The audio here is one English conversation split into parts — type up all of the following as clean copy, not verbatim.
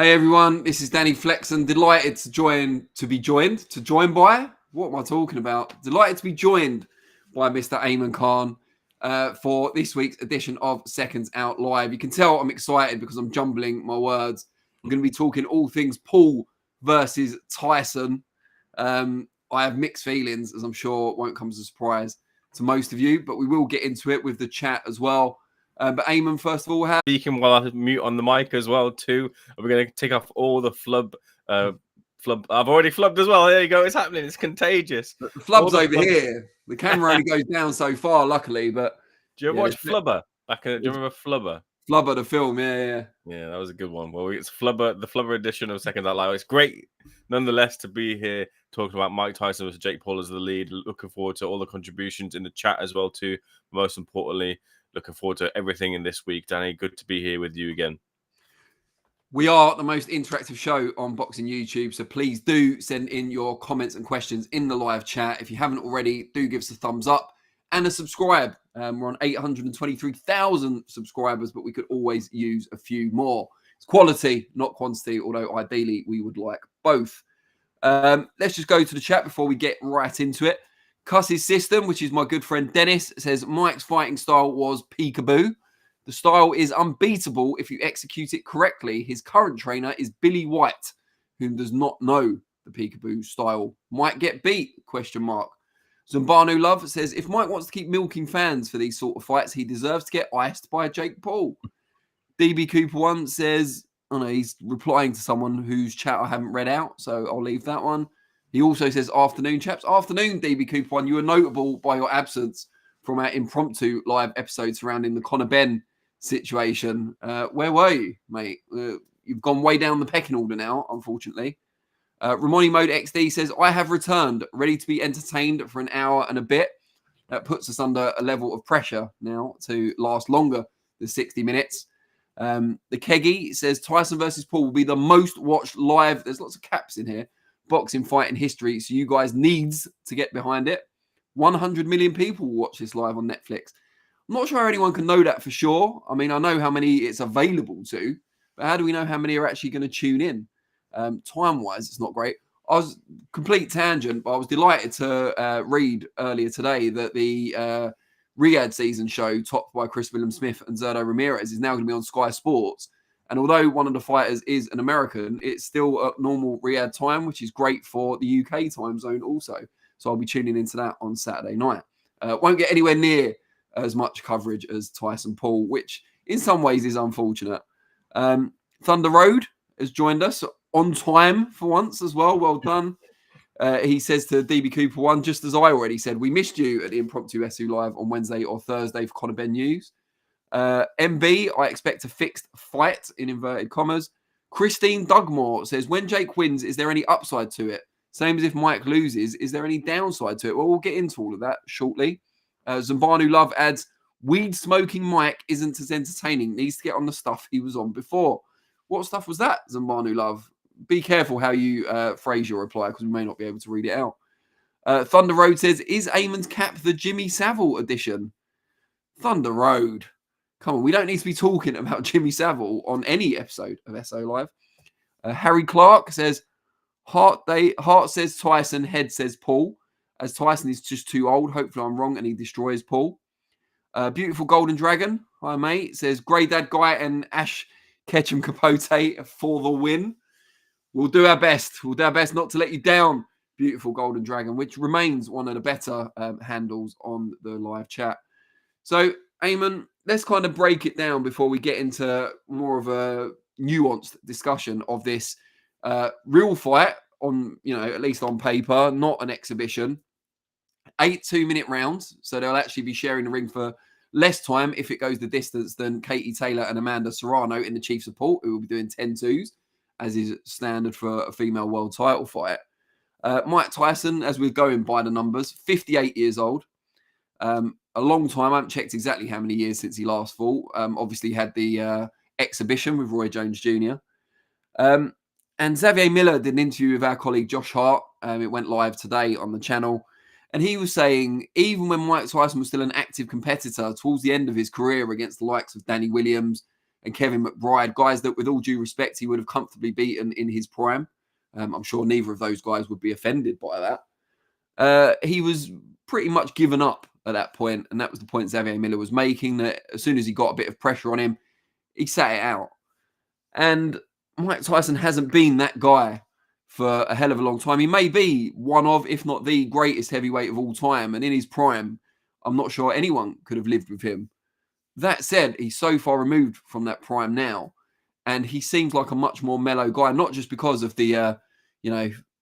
Hey everyone, this is Danny Flexen. Delighted to be joined by. What am I talking about? Delighted to be joined by Mr. Ayman Khan for this week's edition of Seconds Out Live. You can tell I'm excited because I'm jumbling my words. I'm going to be talking all things Paul versus Tyson. I have mixed feelings, as I'm sure won't come as a surprise to most of you, but we will get into it with the chat as well. But Ayman, first of all, speaking while I mute on the mic as well too. We're going to take off all the flub. Flub. I've already flubbed as well. There you go. It's happening. It's contagious. The flub's over here. The camera only goes down so far, luckily. But do you ever watch Flubber? Do you remember Flubber? Flubber, the film, yeah. Yeah, that was a good one. Well, it's Flubber, the Flubber edition of Seconds Out Live. It's great, nonetheless, to be here talking about Mike Tyson versus Jake Paul as the lead. Looking forward to all the contributions in the chat as well too. Most importantly, looking forward to everything in this week, Danny. Good to be here with you again. We are the most interactive show on boxing YouTube, so please do send in your comments and questions in the live chat. If you haven't already, do give us a thumbs up and a subscribe. We're on 823,000 subscribers, but we could always use a few more. It's quality, not quantity, although ideally we would like both. Let's just go to the chat before we get right into it. Cuss's System, which is my good friend Dennis, says Mike's fighting style was peekaboo. The style is unbeatable if you execute it correctly. His current trainer is Billy White, whom does not know the peekaboo style. Might get beat, ? Zumbanu Love says, if Mike wants to keep milking fans for these sort of fights, he deserves to get iced by Jake Paul. DB Cooper 1 says, oh no, he's replying to someone whose chat I haven't read out, so I'll leave that one. He also says, afternoon, chaps. Afternoon, DB Cooper 1. You were notable by your absence from our impromptu live episode surrounding the Conor Benn situation. Where were you, mate? You've gone way down the pecking order now, unfortunately. Ramoni Mode XD says, I have returned, ready to be entertained for an hour and a bit. That puts us under a level of pressure now to last longer than 60 minutes. The Keggy says, Tyson versus Paul will be the most watched live, there's lots of caps in here, boxing fight in history, so you guys needs to get behind it. 100 million people will watch this live on Netflix. I'm not sure anyone can know that for sure. I mean, I know how many it's available to, but how do we know how many are actually going to tune in? Time-wise, it's not great. I was complete tangent, but I was delighted to read earlier today that the Riyadh season show, topped by Chris William-Smith and Zerdo Ramirez, is now going to be on Sky Sports. And although one of the fighters is an American, it's still at normal Riyadh time, which is great for the UK time zone also. So I'll be tuning into that on Saturday night. Won't get anywhere near as much coverage as Tyson Paul, which in some ways is unfortunate. Thunder Road has joined us on time for once as well. Well done. He says to DB Cooper 1, just as I already said, we missed you at the Impromptu SU Live on Wednesday or Thursday for Conor Benn news. MB, I expect a fixed fight in inverted commas. Christine Dugmore says, when Jake wins, is there any upside to it? Same as if Mike loses, is there any downside to it? Well, we'll get into all of that shortly. Zumbanu Love adds, weed smoking Mike isn't as entertaining. Needs to get on the stuff he was on before. What stuff was that, Zumbanu Love? Be careful how you phrase your reply because we may not be able to read it out. Thunder Road says, is Ayman's cap the Jimmy Savile edition? Thunder Road. Come on, we don't need to be talking about Jimmy Savile on any episode of SO Live. Harry Clark says, Heart says Tyson, head says Paul. As Tyson is just too old. Hopefully I'm wrong and he destroys Paul. Beautiful Golden Dragon, hi mate, says Grey Dad Guy and Ash Ketchum Capote for the win. We'll do our best. We'll do our best not to let you down, Beautiful Golden Dragon, which remains one of the better handles on the live chat. So, Ayman, let's kind of break it down before we get into more of a nuanced discussion of this real fight on, at least on paper, not an exhibition. 8 2-minute rounds, so they'll actually be sharing the ring for less time if it goes the distance than Katie Taylor and Amanda Serrano in the Chief Support, who will be doing 10-2s, as is standard for a female world title fight. Mike Tyson, as we're going by the numbers, 58 years old. A long time. I haven't checked exactly how many years since he last fought. Obviously, he had the exhibition with Roy Jones Jr. And Xavier Miller did an interview with our colleague Josh Hart. It went live today on the channel. And he was saying, even when Mike Tyson was still an active competitor towards the end of his career against the likes of Danny Williams, and Kevin McBride, guys that, with all due respect, he would have comfortably beaten in his prime. I'm sure neither of those guys would be offended by that. He was pretty much given up at that point, and that was the point Xavier Miller was making, that as soon as he got a bit of pressure on him, he sat it out. And Mike Tyson hasn't been that guy for a hell of a long time. He may be one of, if not the greatest heavyweight of all time, and in his prime, I'm not sure anyone could have lived with him. That said, he's so far removed from that prime now, and he seems like a much more mellow guy, not just because of the,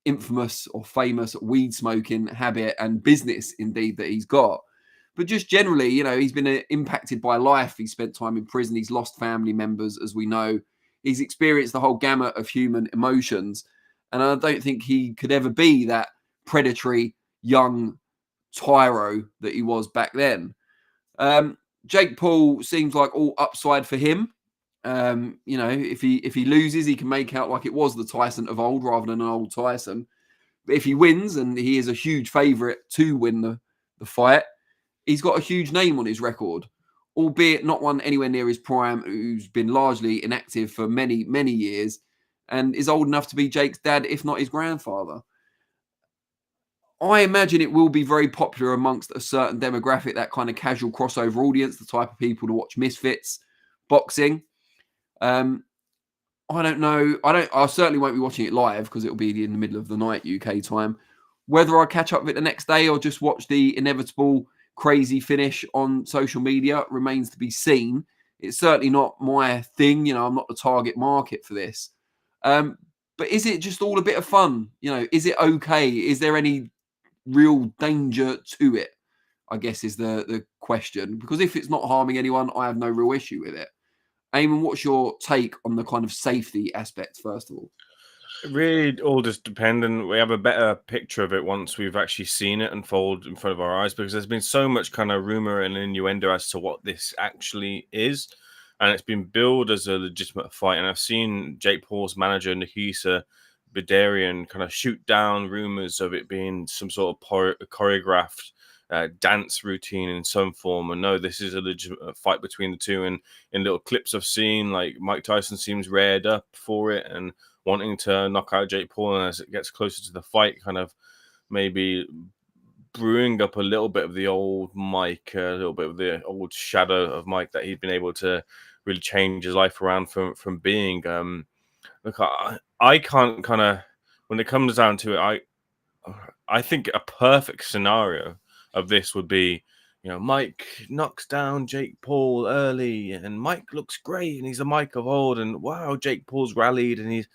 infamous or famous weed smoking habit and business, indeed, that he's got, but just generally, he's been impacted by life. He spent time in prison. He's lost family members, as we know. He's experienced the whole gamut of human emotions, and I don't think he could ever be that predatory young tyro that he was back then. Jake Paul seems like all upside for him. If he loses, he can make out like it was the Tyson of old rather than an old Tyson. But if he wins, and he is a huge favourite to win the fight, he's got a huge name on his record, albeit not one anywhere near his prime, who's been largely inactive for many, many years and is old enough to be Jake's dad, if not his grandfather. I imagine it will be very popular amongst a certain demographic, that kind of casual crossover audience, the type of people to watch Misfits boxing. I don't know. I certainly won't be watching it live because it'll be in the middle of the night UK time. Whether I catch up with it the next day or just watch the inevitable crazy finish on social media remains to be seen. It's certainly not my thing. I'm not the target market for this. But is it just all a bit of fun? Is it okay? Is there any real danger to it? I guess is the question. Because if it's not harming anyone, I have no real issue with it. Ayman, what's your take on the kind of safety aspect, first of all? Really all just dependent. We have a better picture of it once we've actually seen it unfold in front of our eyes, because there's been so much kind of rumor and innuendo as to what this actually is, and it's been billed as a legitimate fight. And I've seen Jake Paul's manager Nafisa Bidarian kind of shoot down rumors of it being some sort of choreographed dance routine in some form, and no, this is a legitimate fight between the two. And in little clips I've seen, like, Mike Tyson seems reared up for it and wanting to knock out Jake Paul, and as it gets closer to the fight, kind of maybe brewing up a little bit of the old Mike, a little bit of the old shadow of Mike that he'd been able to really change his life around from being. Look, I can't kind of, when it comes down to it, I think a perfect scenario of this would be, Mike knocks down Jake Paul early, and Mike looks great, and he's a Mike of old, and wow, Jake Paul's rallied, and he's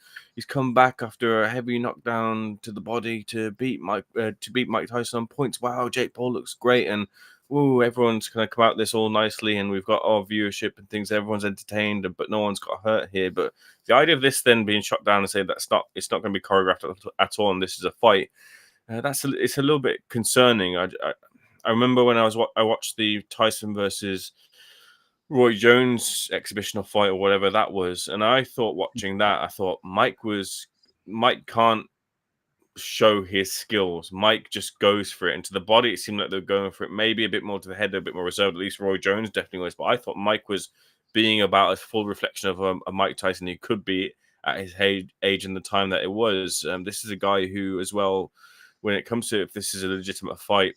come back after a heavy knockdown to the body to beat Mike Tyson on points. Wow, Jake Paul looks great, and woo, everyone's gonna come out this all nicely, and we've got our viewership and things. Everyone's entertained, but no one's got hurt here. But the idea of this then being shot down and say it's not going to be choreographed at all, and this is a fight, it's a little bit concerning. I remember when I watched the Tyson versus Roy Jones exhibitional fight or whatever that was, and I thought, watching that, I thought Mike can't show his skills. Mike just goes for it. And to the body, it seemed like they were going for it. Maybe a bit more to the head, they're a bit more reserved. At least Roy Jones definitely was. But I thought Mike was being about as full reflection of a Mike Tyson he could be at his age and the time that it was. This is a guy who, as well, when it comes to if this is a legitimate fight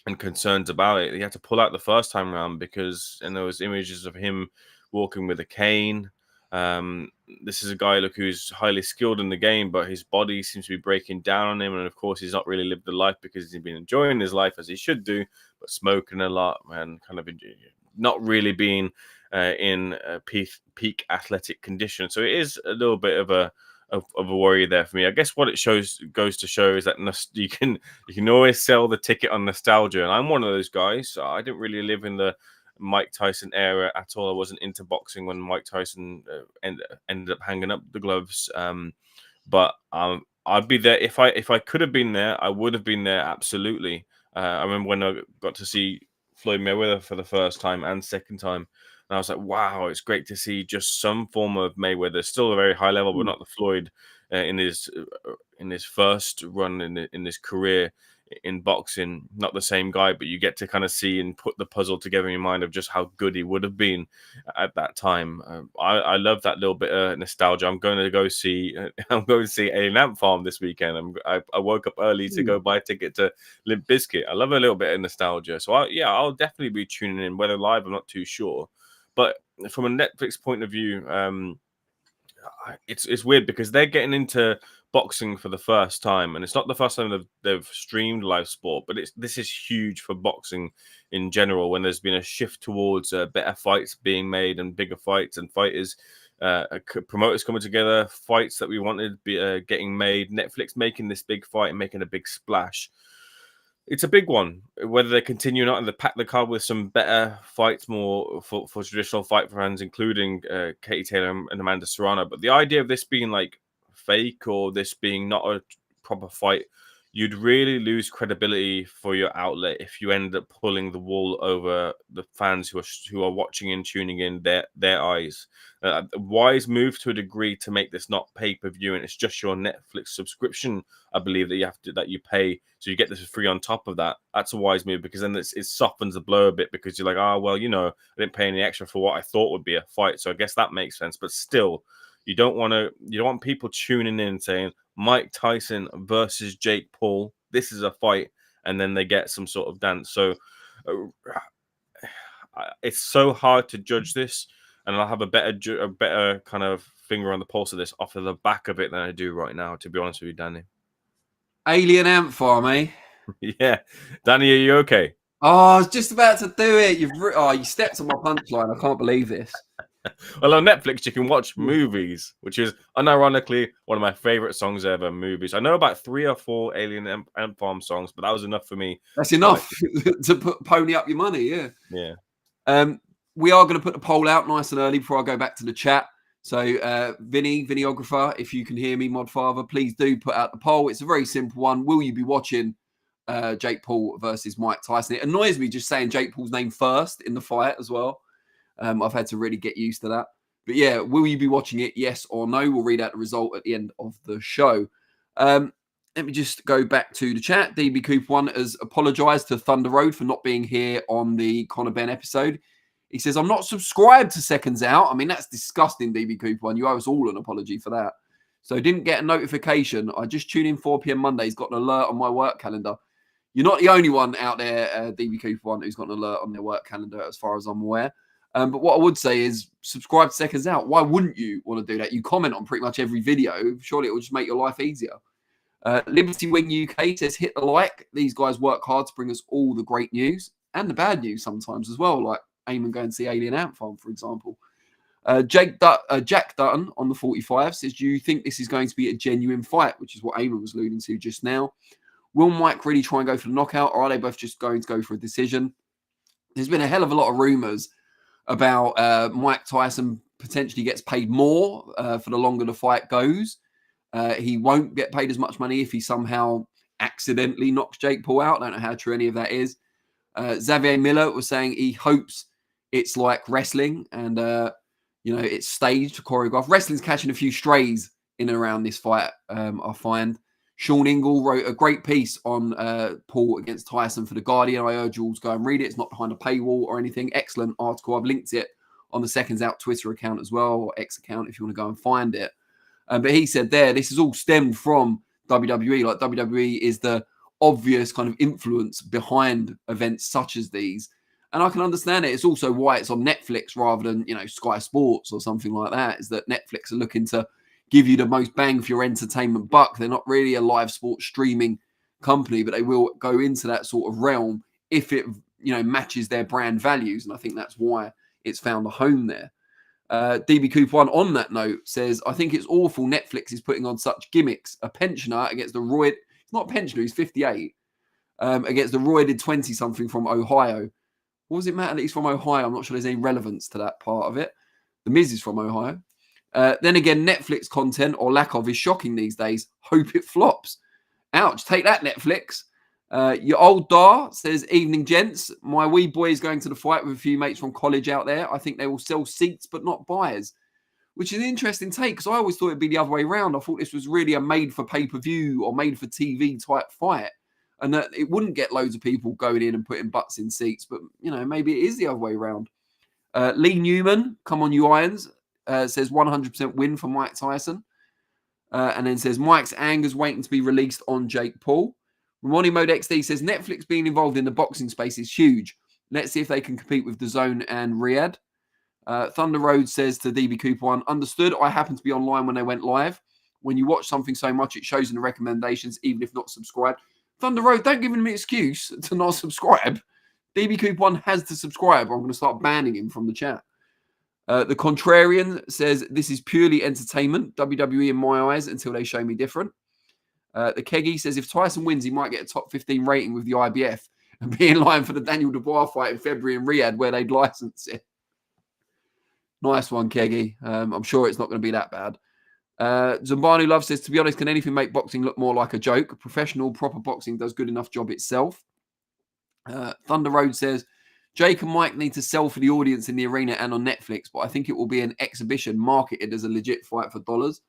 and concerns about it, he had to pull out the first time around and there was images of him walking with a cane. This is a guy, who's highly skilled in the game, but his body seems to be breaking down on him. And of course, he's not really lived the life because he's been enjoying his life as he should do, but smoking a lot and kind of not really being in peak athletic condition. So it is a little bit of a worry there for me. I guess what it goes to show is that you can always sell the ticket on nostalgia, and I'm one of those guys. I didn't really live in the Mike Tyson era at all. I wasn't into boxing when Mike Tyson ended up hanging up the gloves. But I'd be there if I could have been there. I would have been there, absolutely. I remember when I got to see Floyd Mayweather for the first time and second time, and I was like, wow, it's great to see just some form of Mayweather, still a very high level, but not the Floyd in his first run in his career. in boxing, not the same guy, but you get to kind of see and put the puzzle together in your mind of just how good he would have been at that time. I love that little bit of nostalgia. I'm going to go see Alien Ant Farm this weekend. I woke up early to go buy a ticket to Limp Bizkit. I love a little bit of nostalgia. So I'll definitely be tuning in, whether live, I'm not too sure. But from a Netflix point of view, it's weird because they're getting into boxing for the first time, and it's not the first time they've streamed live sport, but this is huge for boxing in general, when there's been a shift towards better fights being made and bigger fights and fighters, promoters coming together, fights that we wanted getting made, Netflix making this big fight and making a big splash. It's a big one, whether they continue or not, and they pack the card with some better fights, more for traditional fight fans, including Katie Taylor and Amanda Serrano. But the idea of this being like fake, or this being not a proper fight, you'd really lose credibility for your outlet if you end up pulling the wool over the fans who are watching and tuning in their eyes. Wise move to a degree to make this not pay-per-view, and it's just your Netflix subscription, I believe, that you pay, so you get this free on top of that. That's a wise move, because then it softens the blow a bit, because you're like, oh well, I didn't pay any extra for what I thought would be a fight, so I guess that makes sense. But still, you don't want people tuning in saying Mike Tyson versus Jake Paul, this is a fight, and then they get some sort of dance. So it's so hard to judge this, and I'll have a better kind of finger on the pulse of this off of the back of it than I do right now, to be honest with you, Danny. Alien Ant Farm, eh? Yeah. Danny, are you okay? Oh, I was just about to do it. You stepped on my punchline. I can't believe this. Well, on Netflix, you can watch Movies, which is unironically one of my favorite songs ever, Movies. I know about 3 or 4 Alien Ant Farm songs, but that was enough for me. That's enough to pony up your money, yeah. Yeah. We are going to put the poll out nice and early before I go back to the chat. So, Vinnyographer, if you can hear me, Modfather, please do put out the poll. It's a very simple one. Will you be watching Jake Paul versus Mike Tyson? It annoys me just saying Jake Paul's name first in the fight as well. I've had to really get used to that. But yeah, will you be watching it? Yes or no? We'll read out the result at the end of the show. Let me just go back to the chat. DB Cooper 1 has apologised to Thunder Road for not being here on the Conor Benn episode. He says, I'm not subscribed to Seconds Out. I mean, that's disgusting, DB Cooper 1. You owe us all an apology for that. So didn't get a notification. I just tune in 4 p.m. Mondays, got an alert on my work calendar. You're not the only one out there, DB Cooper 1, who's got an alert on their work calendar, as far as I'm aware. But what I would say is subscribe to Seconds Out. Why wouldn't you want to do that? You comment on pretty much every video. Surely it will just make your life easier. Liberty Wing UK says, hit the like. These guys work hard to bring us all the great news and the bad news sometimes as well, like Ayman going to see Alien Ant Farm, for example. Jack Dutton on the 45 says, do you think this is going to be a genuine fight, which is what Ayman was alluding to just now? Will Mike really try and go for the knockout, or are they both just going to go for a decision? There's been a hell of a lot of rumours about Mike Tyson potentially gets paid more for the longer the fight goes. He won't get paid as much money if he somehow accidentally knocks Jake Paul out. I don't know how true any of that is. Xavier Miller was saying he hopes it's like wrestling and, it's staged, choreographed. Wrestling's catching a few strays in and around this fight, I find. Sean Ingle wrote a great piece on Paul against Tyson for The Guardian. I urge you all to go and read it. It's not behind a paywall or anything. Excellent article. I've linked it on the Seconds Out Twitter account as well, or X account if you want to go and find it. But he said this is all stemmed from WWE. Like, WWE is the obvious kind of influence behind events such as these. And I can understand it. It's also why it's on Netflix rather than, Sky Sports or something like that, is that Netflix are looking to give you the most bang for your entertainment buck. They're not really a live sports streaming company, but they will go into that sort of realm if it, matches their brand values. And I think that's why it's found a home there. DB Cooper 1 on that note says, I think it's awful Netflix is putting on such gimmicks. A pensioner against the roid, it's not a pensioner, he's 58, against the roided 20-something from Ohio. What does it matter that he's from Ohio? I'm not sure there's any relevance to that part of it. The Miz is from Ohio. Then again, Netflix content or lack of is shocking these days. Hope it flops. Ouch. Take that, Netflix. Your old Dar says, evening, gents. My wee boy is going to the fight with a few mates from college out there. I think they will sell seats but not buyers, which is an interesting take because I always thought it'd be the other way around. I thought this was really a made for pay-per-view or made for TV type fight. and that it wouldn't get loads of people going in and putting butts in seats. But, you know, maybe it is the other way around. Lee Newman, come on, you Irons, says 100% win for Mike Tyson. And then says Mike's anger's waiting to be released on Jake Paul. Ramoni Mode XD says Netflix being involved in the boxing space is huge. Let's see if they can compete with DAZN and Riyadh. Thunder Road says to DB Cooper 1, understood. I happened to be online when they went live. When you watch something so much, it shows in the recommendations, even if not subscribed. Thunder Road, don't give him an excuse to not subscribe. DB Cooper 1 has to subscribe. I'm going to start banning him from the chat. The Contrarian says, this is purely entertainment. WWE in my eyes until they show me different. The Keggy says, if Tyson wins, he might get a top 15 rating with the IBF and be in line for the Daniel Dubois fight in February in Riyadh where they'd license it. Nice one, Keggy. I'm sure it's not going to be that bad. Zumbanu Love says, to be honest, can anything make boxing look more like a joke? Professional, proper boxing does good enough job itself. Thunder Road says, Jake and Mike need to sell for the audience in the arena and on Netflix, but I think it will be an exhibition marketed as a legit fight for dollars.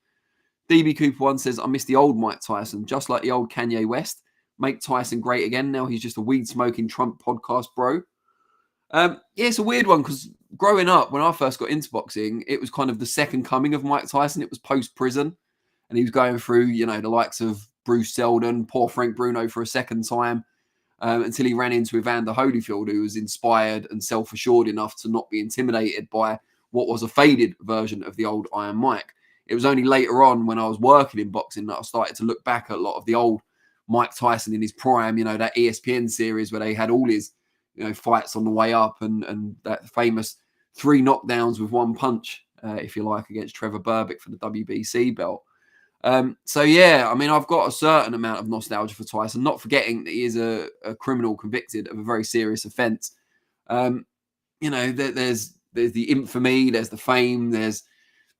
DB Cooper 1 says, I miss the old Mike Tyson, just like the old Kanye West. Make Tyson great again. Now he's just a weed-smoking Trump podcast bro. Yeah, it's a weird one because growing up, when I first got into boxing, it was kind of the second coming of Mike Tyson. It was post-prison, and he was going through, you know, the likes of Bruce Seldon, poor Frank Bruno for a second time, until he ran into Evander Holyfield, who was inspired and self-assured enough to not be intimidated by what was a faded version of the old Iron Mike. It was only later on when I was working in boxing that I started to look back at a lot of the old Mike Tyson in his prime, you know, that ESPN series where they had all his, you know, fights on the way up and that famous 3 knockdowns with 1 punch, if you like, against Trevor Berbick for the WBC belt. So, yeah, I mean, I've got a certain amount of nostalgia for Tyson, not forgetting that he is a criminal convicted of a very serious offence. You know, there's the infamy, there's the fame, there's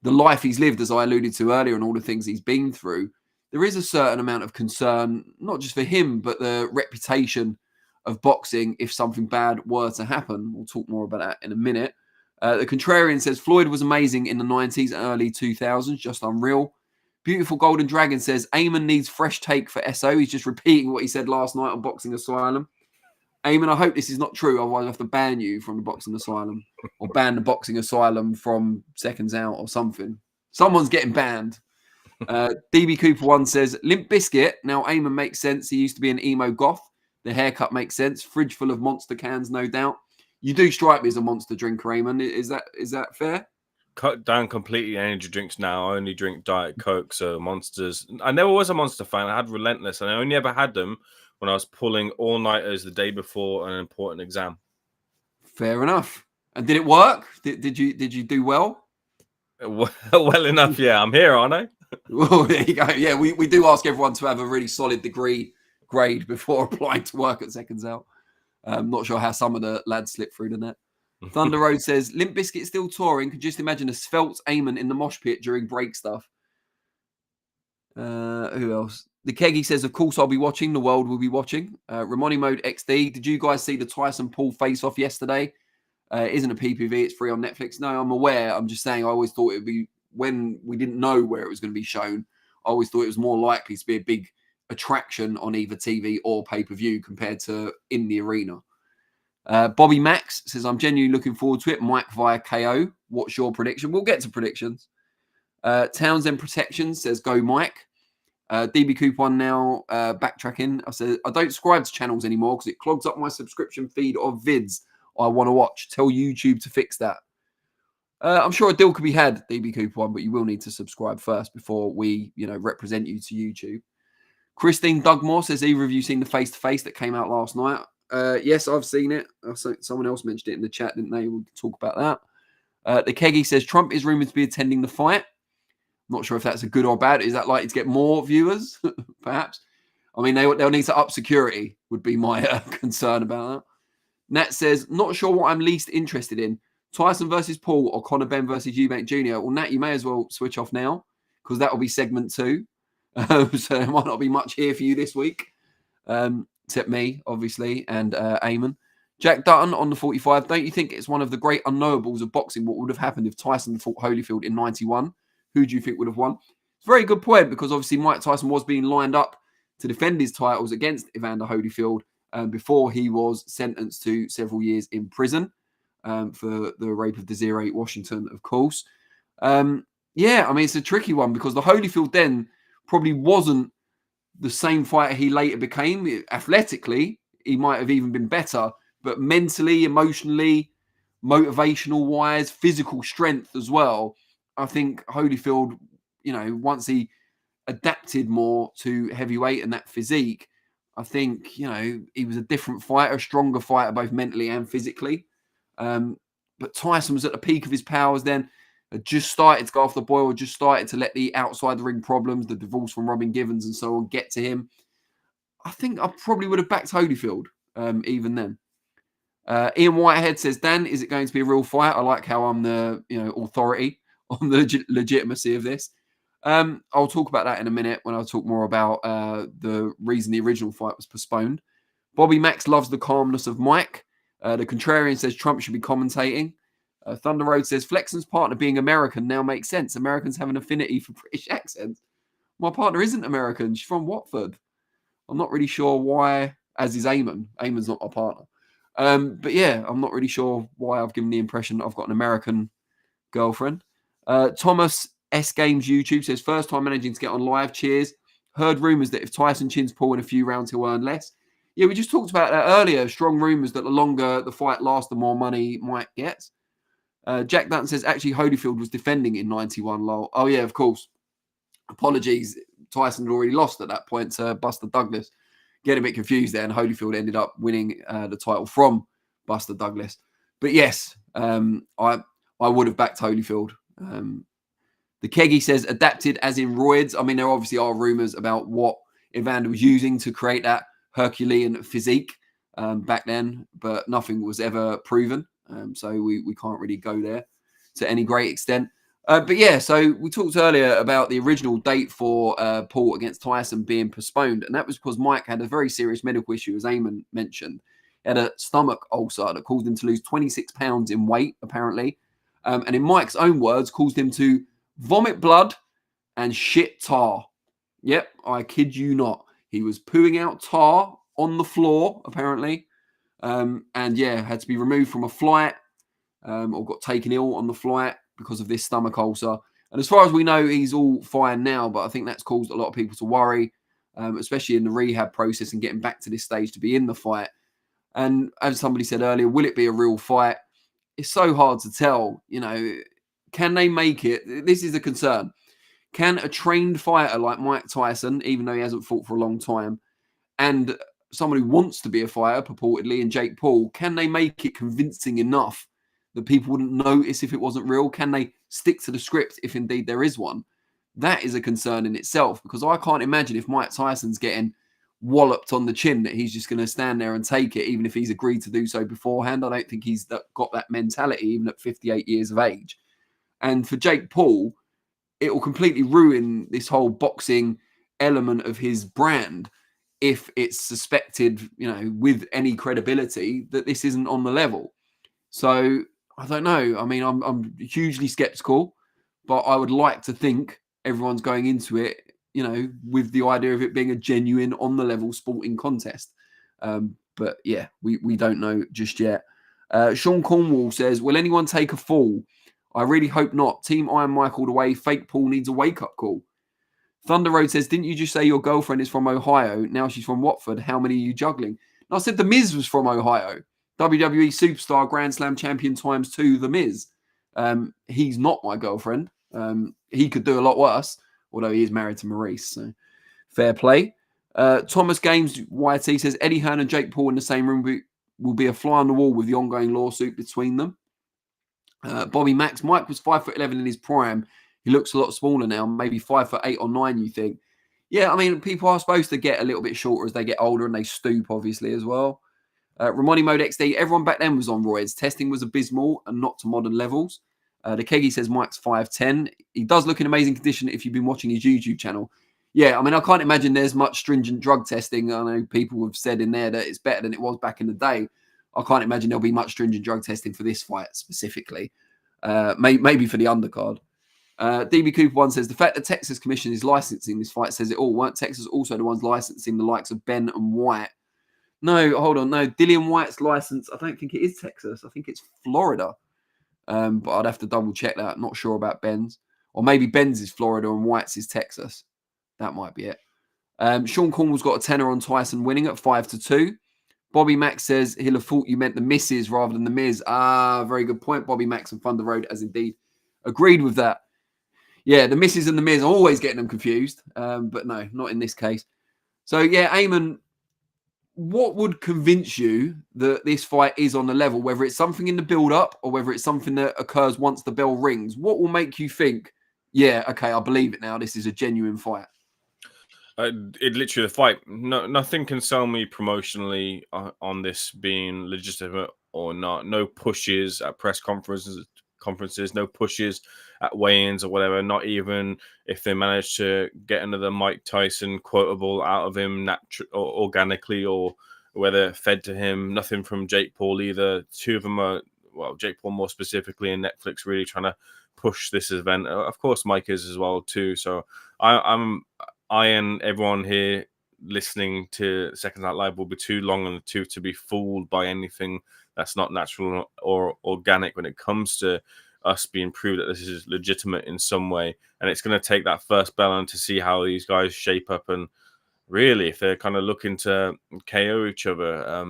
the life he's lived, as I alluded to earlier, and all the things he's been through. There is a certain amount of concern, not just for him, but the reputation of boxing if something bad were to happen. We'll talk more about that in a minute. The Contrarian says, Floyd was amazing in the 90s and early 2000s, just unreal. Beautiful Golden Dragon says, Ayman needs fresh take for SO. He's just repeating what he said last night on Boxing Asylum. Ayman, I hope this is not true, otherwise I have to ban you from the Boxing Asylum or ban the Boxing Asylum from Seconds Out or something. Someone's getting banned. DB Cooper 1 says, Limp Bizkit. Now Ayman makes sense. He used to be an emo goth. The haircut makes sense. Fridge full of Monster cans, no doubt. You do strike me as a monster drinker, Ayman. Is that fair? Cut down completely energy drinks now. I only drink Diet Coke, so Monsters. I never was a Monster fan. I had Relentless, and I only ever had them when I was pulling all-nighters the day before an important exam. Fair enough. And did it work? Did you do well? Well enough, yeah. I'm here, aren't I? Well, there you go. Yeah, we do ask everyone to have a really solid degree grade before applying to work at Seconds Out. I'm not sure how some of the lads slip through the net. Thunder Road says, Limp Bizkit still touring. Could just imagine a svelte Ayman in the mosh pit during break stuff. Who else? The Keggy says, of course I'll be watching. The world will be watching. Ramoni Mode XD. Did you guys see the Tyson Paul face-off yesterday? It isn't a PPV. It's free on Netflix. No, I'm aware. I'm just saying I always thought it would be, when we didn't know where it was going to be shown, I always thought it was more likely to be a big attraction on either TV or pay-per-view compared to in the arena. Bobby Max says, I'm genuinely looking forward to it. Mike via KO. What's your prediction? We'll get to predictions. Townsend Protection says, go Mike. DB Coop 1 now backtracking. I said, I don't subscribe to channels anymore because it clogs up my subscription feed of vids I want to watch. Tell YouTube to fix that. I'm sure a deal could be had, DB Coop 1, but you will need to subscribe first before we, represent you to YouTube. Christine Dugmore says, either of you seen the face-to-face that came out last night? Yes, I've seen it. Someone else mentioned it in the chat, didn't they? We'll talk about that. The Keggy says, Trump is rumoured to be attending the fight. Not sure if that's a good or bad. Is that likely to get more viewers, perhaps? I mean, they'll need to up security, would be my concern about that. Nat says, not sure what I'm least interested in. Tyson versus Paul or Conor Benn versus Eubank Jr. Well, Nat, you may as well switch off now because that will be segment 2. So there might not be much here for you this week, except me, obviously, and Ayman. Jack Dutton on the 45. Don't you think it's one of the great unknowables of boxing what would have happened if Tyson fought Holyfield in 91? Who do you think would have won? It's a very good point because obviously Mike Tyson was being lined up to defend his titles against Evander Holyfield before he was sentenced to several years in prison for the rape of Desiree Washington, of course. Yeah, I mean, it's a tricky one because the Holyfield then probably wasn't the same fighter he later became. Athletically, he might have even been better, but mentally, emotionally, motivational-wise, physical strength as well, I think Holyfield, once he adapted more to heavyweight and that physique, I think, he was a different fighter, a stronger fighter, both mentally and physically. But Tyson was at the peak of his powers then, had just started to go off the boil, just started to let the outside the ring problems, the divorce from Robin Givens and so on, get to him. I think I probably would have backed Holyfield even then. Ian Whitehead says, Dan, is it going to be a real fight? I like how I'm the authority on the legitimacy of this. I'll talk about that in a minute when I talk more about the reason the original fight was postponed. Bobby Max loves the calmness of Mike. The Contrarian says Trump should be commentating. Thunder Road says Flexen's partner being American now makes sense. Americans have an affinity for British accents. My partner isn't American. She's from Watford. I'm not really sure why, as is Ayman. Ayman's not my partner. But yeah, I'm not really sure why I've given the impression I've got an American girlfriend. Thomas S Games YouTube says, first time managing to get on live. Cheers. Heard rumours that if Tyson chins Paul in a few rounds, he'll earn less. Yeah, we just talked about that earlier. Strong rumours that the longer the fight lasts, the more money Mike gets. Jack Dutton says, actually, Holyfield was defending in 91, lol. Oh, yeah, of course. Apologies. Tyson had already lost at that point to Buster Douglas. Getting a bit confused there, and Holyfield ended up winning the title from Buster Douglas. But yes, I would have backed Holyfield. The Keggy says, adapted as in roids. I mean, there obviously are rumours about what Evander was using to create that Herculean physique back then, but nothing was ever proven. So we can't really go there to any great extent. But yeah, so we talked earlier about the original date for Paul against Tyson being postponed. And that was because Mike had a very serious medical issue, as Ayman mentioned. He had a stomach ulcer that caused him to lose 26 pounds in weight, apparently. And in Mike's own words, caused him to vomit blood and shit tar. Yep, I kid you not. He was pooing out tar on the floor, apparently. And yeah, had to be removed from a flight or got taken ill on the flight because of this stomach ulcer. And as far as we know, he's all fine now, but I think that's caused a lot of people to worry, especially in the rehab process and getting back to this stage to be in the fight. And as somebody said earlier, will it be a real fight? It's so hard to tell. Can they make it? This is a concern. Can a trained fighter like Mike Tyson, even though he hasn't fought for a long time, and someone who wants to be a fighter, purportedly, and Jake Paul, can they make it convincing enough that people wouldn't notice if it wasn't real? Can they stick to the script if indeed there is one? That is a concern in itself, because I can't imagine if Mike Tyson's getting walloped on the chin that he's just going to stand there and take it, even if he's agreed to do so beforehand. I don't think he's got that mentality, even at 58 years of age. And for Jake Paul, it will completely ruin this whole boxing element of his brand if it's suspected, with any credibility, that this isn't on the level. So I don't know. I mean, I'm hugely skeptical, but I would like to think everyone's going into it, with the idea of it being a genuine on the level sporting contest. But yeah, we don't know just yet. Sean Cornwall says, will anyone take a fall? I really hope not. Team Iron Mike all the way. Fake Paul needs a wake-up call. Thunder Road says, didn't you just say your girlfriend is from Ohio? Now she's from Watford. How many are you juggling? And I said The Miz was from Ohio. WWE Superstar Grand Slam Champion ×2, The Miz. He's not my girlfriend. He could do a lot worse, although he is married to Maurice. So fair play. Thomas Games YT says, Eddie Hearn and Jake Paul in the same room will be a fly on the wall with the ongoing lawsuit between them. Bobby Max, Mike was 5'11" in his prime. He looks a lot smaller now, maybe 5'8" or 9, you think? Yeah, I mean, people are supposed to get a little bit shorter as they get older, and they stoop, obviously, as well. Ramoni Mode XD, everyone back then was on roids. Testing was abysmal and not to modern levels. The Keggy says Mike's 5'10". He does look in amazing condition if you've been watching his YouTube channel. Yeah, I mean, I can't imagine there's much stringent drug testing. I know people have said in there that it's better than it was back in the day. I can't imagine there'll be much stringent drug testing for this fight specifically. Maybe for the undercard. DB Cooper 1 says, the fact that Texas Commission is licensing this fight says it all. Weren't Texas also the ones licensing the likes of Benn and White? No, hold on. No, Dillian White's license, I don't think it is Texas. I think it's Florida. But I'd have to double check that. Not sure about Benn's. Or maybe Benn's is Florida and White's is Texas. That might be it. Sean Cornwall's got a tenner on Tyson winning at 5-2. Bobby Mack says he'll have thought you meant the misses rather than the Miz. Very good point. Bobby Mack and Thunder Road has indeed agreed with that. Yeah, the misses and the Miz, I'm always getting them confused. But no, not in this case. So yeah, Ayman, what would convince you that this fight is on the level, whether it's something in the build-up or whether it's something that occurs once the bell rings? What will make you think, yeah, okay, I believe it now, this is a genuine fight? It literally the fight. No, nothing can sell me promotionally on this being legitimate or not. No pushes at press conferences, no pushes at weigh-ins or whatever. Not even if they manage to get another Mike Tyson quotable out of him or organically, or whether fed to him. Nothing from Jake Paul either. Two of them are, well, Jake Paul more specifically, and Netflix really trying to push this event. Of course, Mike is as well too. So I and everyone here listening to Seconds Out Live will be too long on the tooth to be fooled by anything that's not natural or organic when it comes to us being proved that this is legitimate in some way. And it's going to take that first bell on to see how these guys shape up, and really if they're kind of looking to KO each other.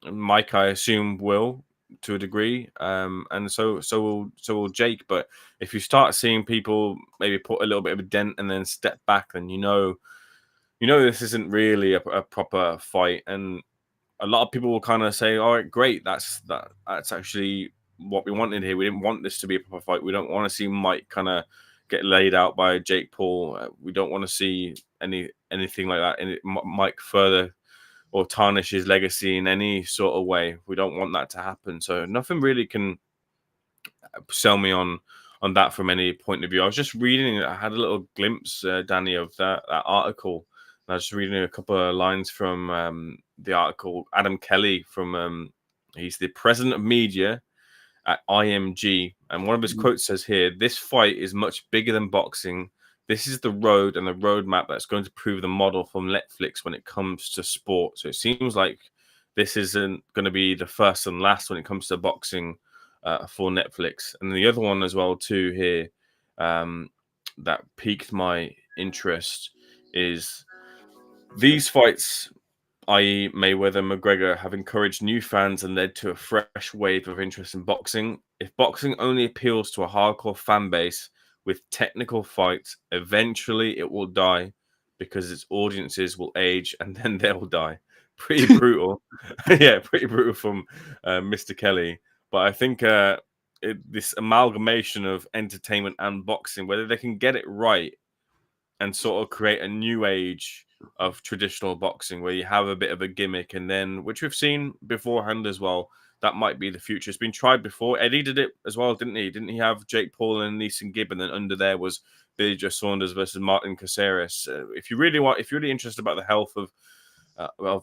Mike, I assume, will to a degree, and so will Jake. But if you start seeing people maybe put a little bit of a dent and then step back, then you know this isn't really a proper fight. And a lot of people will kind of say, all right, great, that's actually what we wanted here. We didn't want this to be a proper fight. We don't want to see Mike kind of get laid out by Jake Paul. We don't want to see anything like that, and Mike further or tarnish his legacy in any sort of way. We don't want that to happen. So nothing really can sell me on that from any point of view. I was just reading, I had a little glimpse, Danny, of that article. And I was just reading a couple of lines from the article. Adam Kelly he's the president of media at IMG. And one of his quotes says here, "This fight is much bigger than boxing. This is the road and the roadmap that's going to prove the model from Netflix when it comes to sport." So it seems like this isn't going to be the first and last when it comes to boxing for Netflix. And the other one as well too here that piqued my interest is these fights, i.e. Mayweather, McGregor, have encouraged new fans and led to a fresh wave of interest in boxing. If boxing only appeals to a hardcore fan base with technical fights, eventually it will die because its audiences will age and then they'll die. Pretty brutal. Yeah, pretty brutal from Mr. Kelly. But I think this amalgamation of entertainment and boxing, whether they can get it right and sort of create a new age of traditional boxing where you have a bit of a gimmick, and then, which we've seen beforehand as well, that might be the future. It's been tried before. Eddie did it as well, didn't he? Didn't he have Jake Paul and Neeson Gibb, and then under there was Billy Joe Saunders versus Martin Caceres? If you're really interested about the health of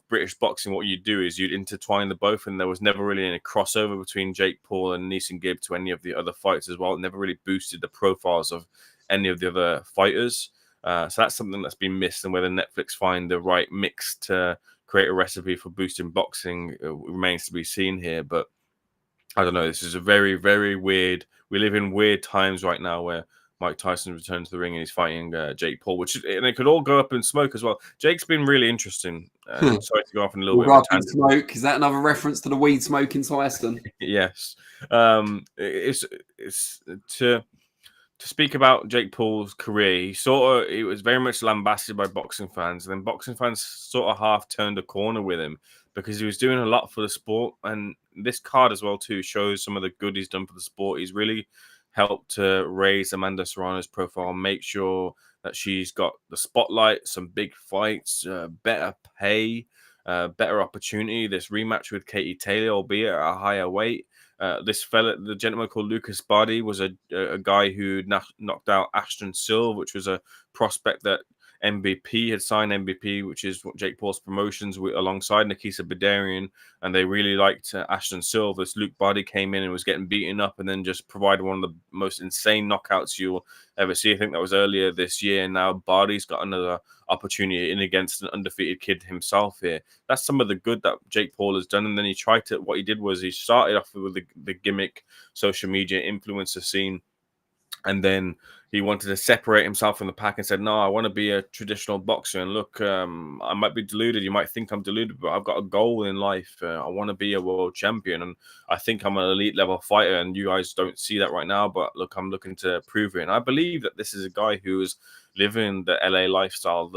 British boxing, what you'd do is you'd intertwine the both, and there was never really any crossover between Jake Paul and Neeson Gibb to any of the other fights as well. It never really boosted the profiles of any of the other fighters. So that's something that's been missed, and whether Netflix find the right mix to create a recipe for boosting boxing remains to be seen here. But I don't know. This is a very, very weird. We live in weird times right now where Mike Tyson returned to the ring and he's fighting Jake Paul, and it could all go up in smoke as well. Jake's been really interesting. Sorry to go off in a little bit of a tangent. Smoke. Is that another reference to the weed smoking Tyson? Yes. It's to speak about Jake Paul's career. He was very much lambasted by boxing fans, and then boxing fans sort of half turned a corner with him because he was doing a lot for the sport. And this card as well too shows some of the good he's done for the sport. He's really helped to raise Amanda Serrano's profile, make sure that she's got the spotlight, some big fights, better pay, better opportunity. This rematch with Katie Taylor, albeit at a higher weight. This fella, the gentleman called Lucas Bardi, was a guy who knocked out Ashton Silva, which was a prospect that MVP had signed MVP, which is what Jake Paul's promotions alongside Nikita Bidarian, and they really liked Ashton Silva. Luke Barty came in and was getting beaten up, and then just provided one of the most insane knockouts you'll ever see. I think that was earlier this year, and now Barty's got another opportunity in against an undefeated kid himself here. That's some of the good that Jake Paul has done. And then what he did was he started off with the gimmick social media influencer scene, and then he wanted to separate himself from the pack and said, no, I want to be a traditional boxer. And look, I might be deluded. You might think I'm deluded, but I've got a goal in life. I want to be a world champion. And I think I'm an elite level fighter. And you guys don't see that right now. But look, I'm looking to prove it. And I believe that this is a guy who is living the LA lifestyle,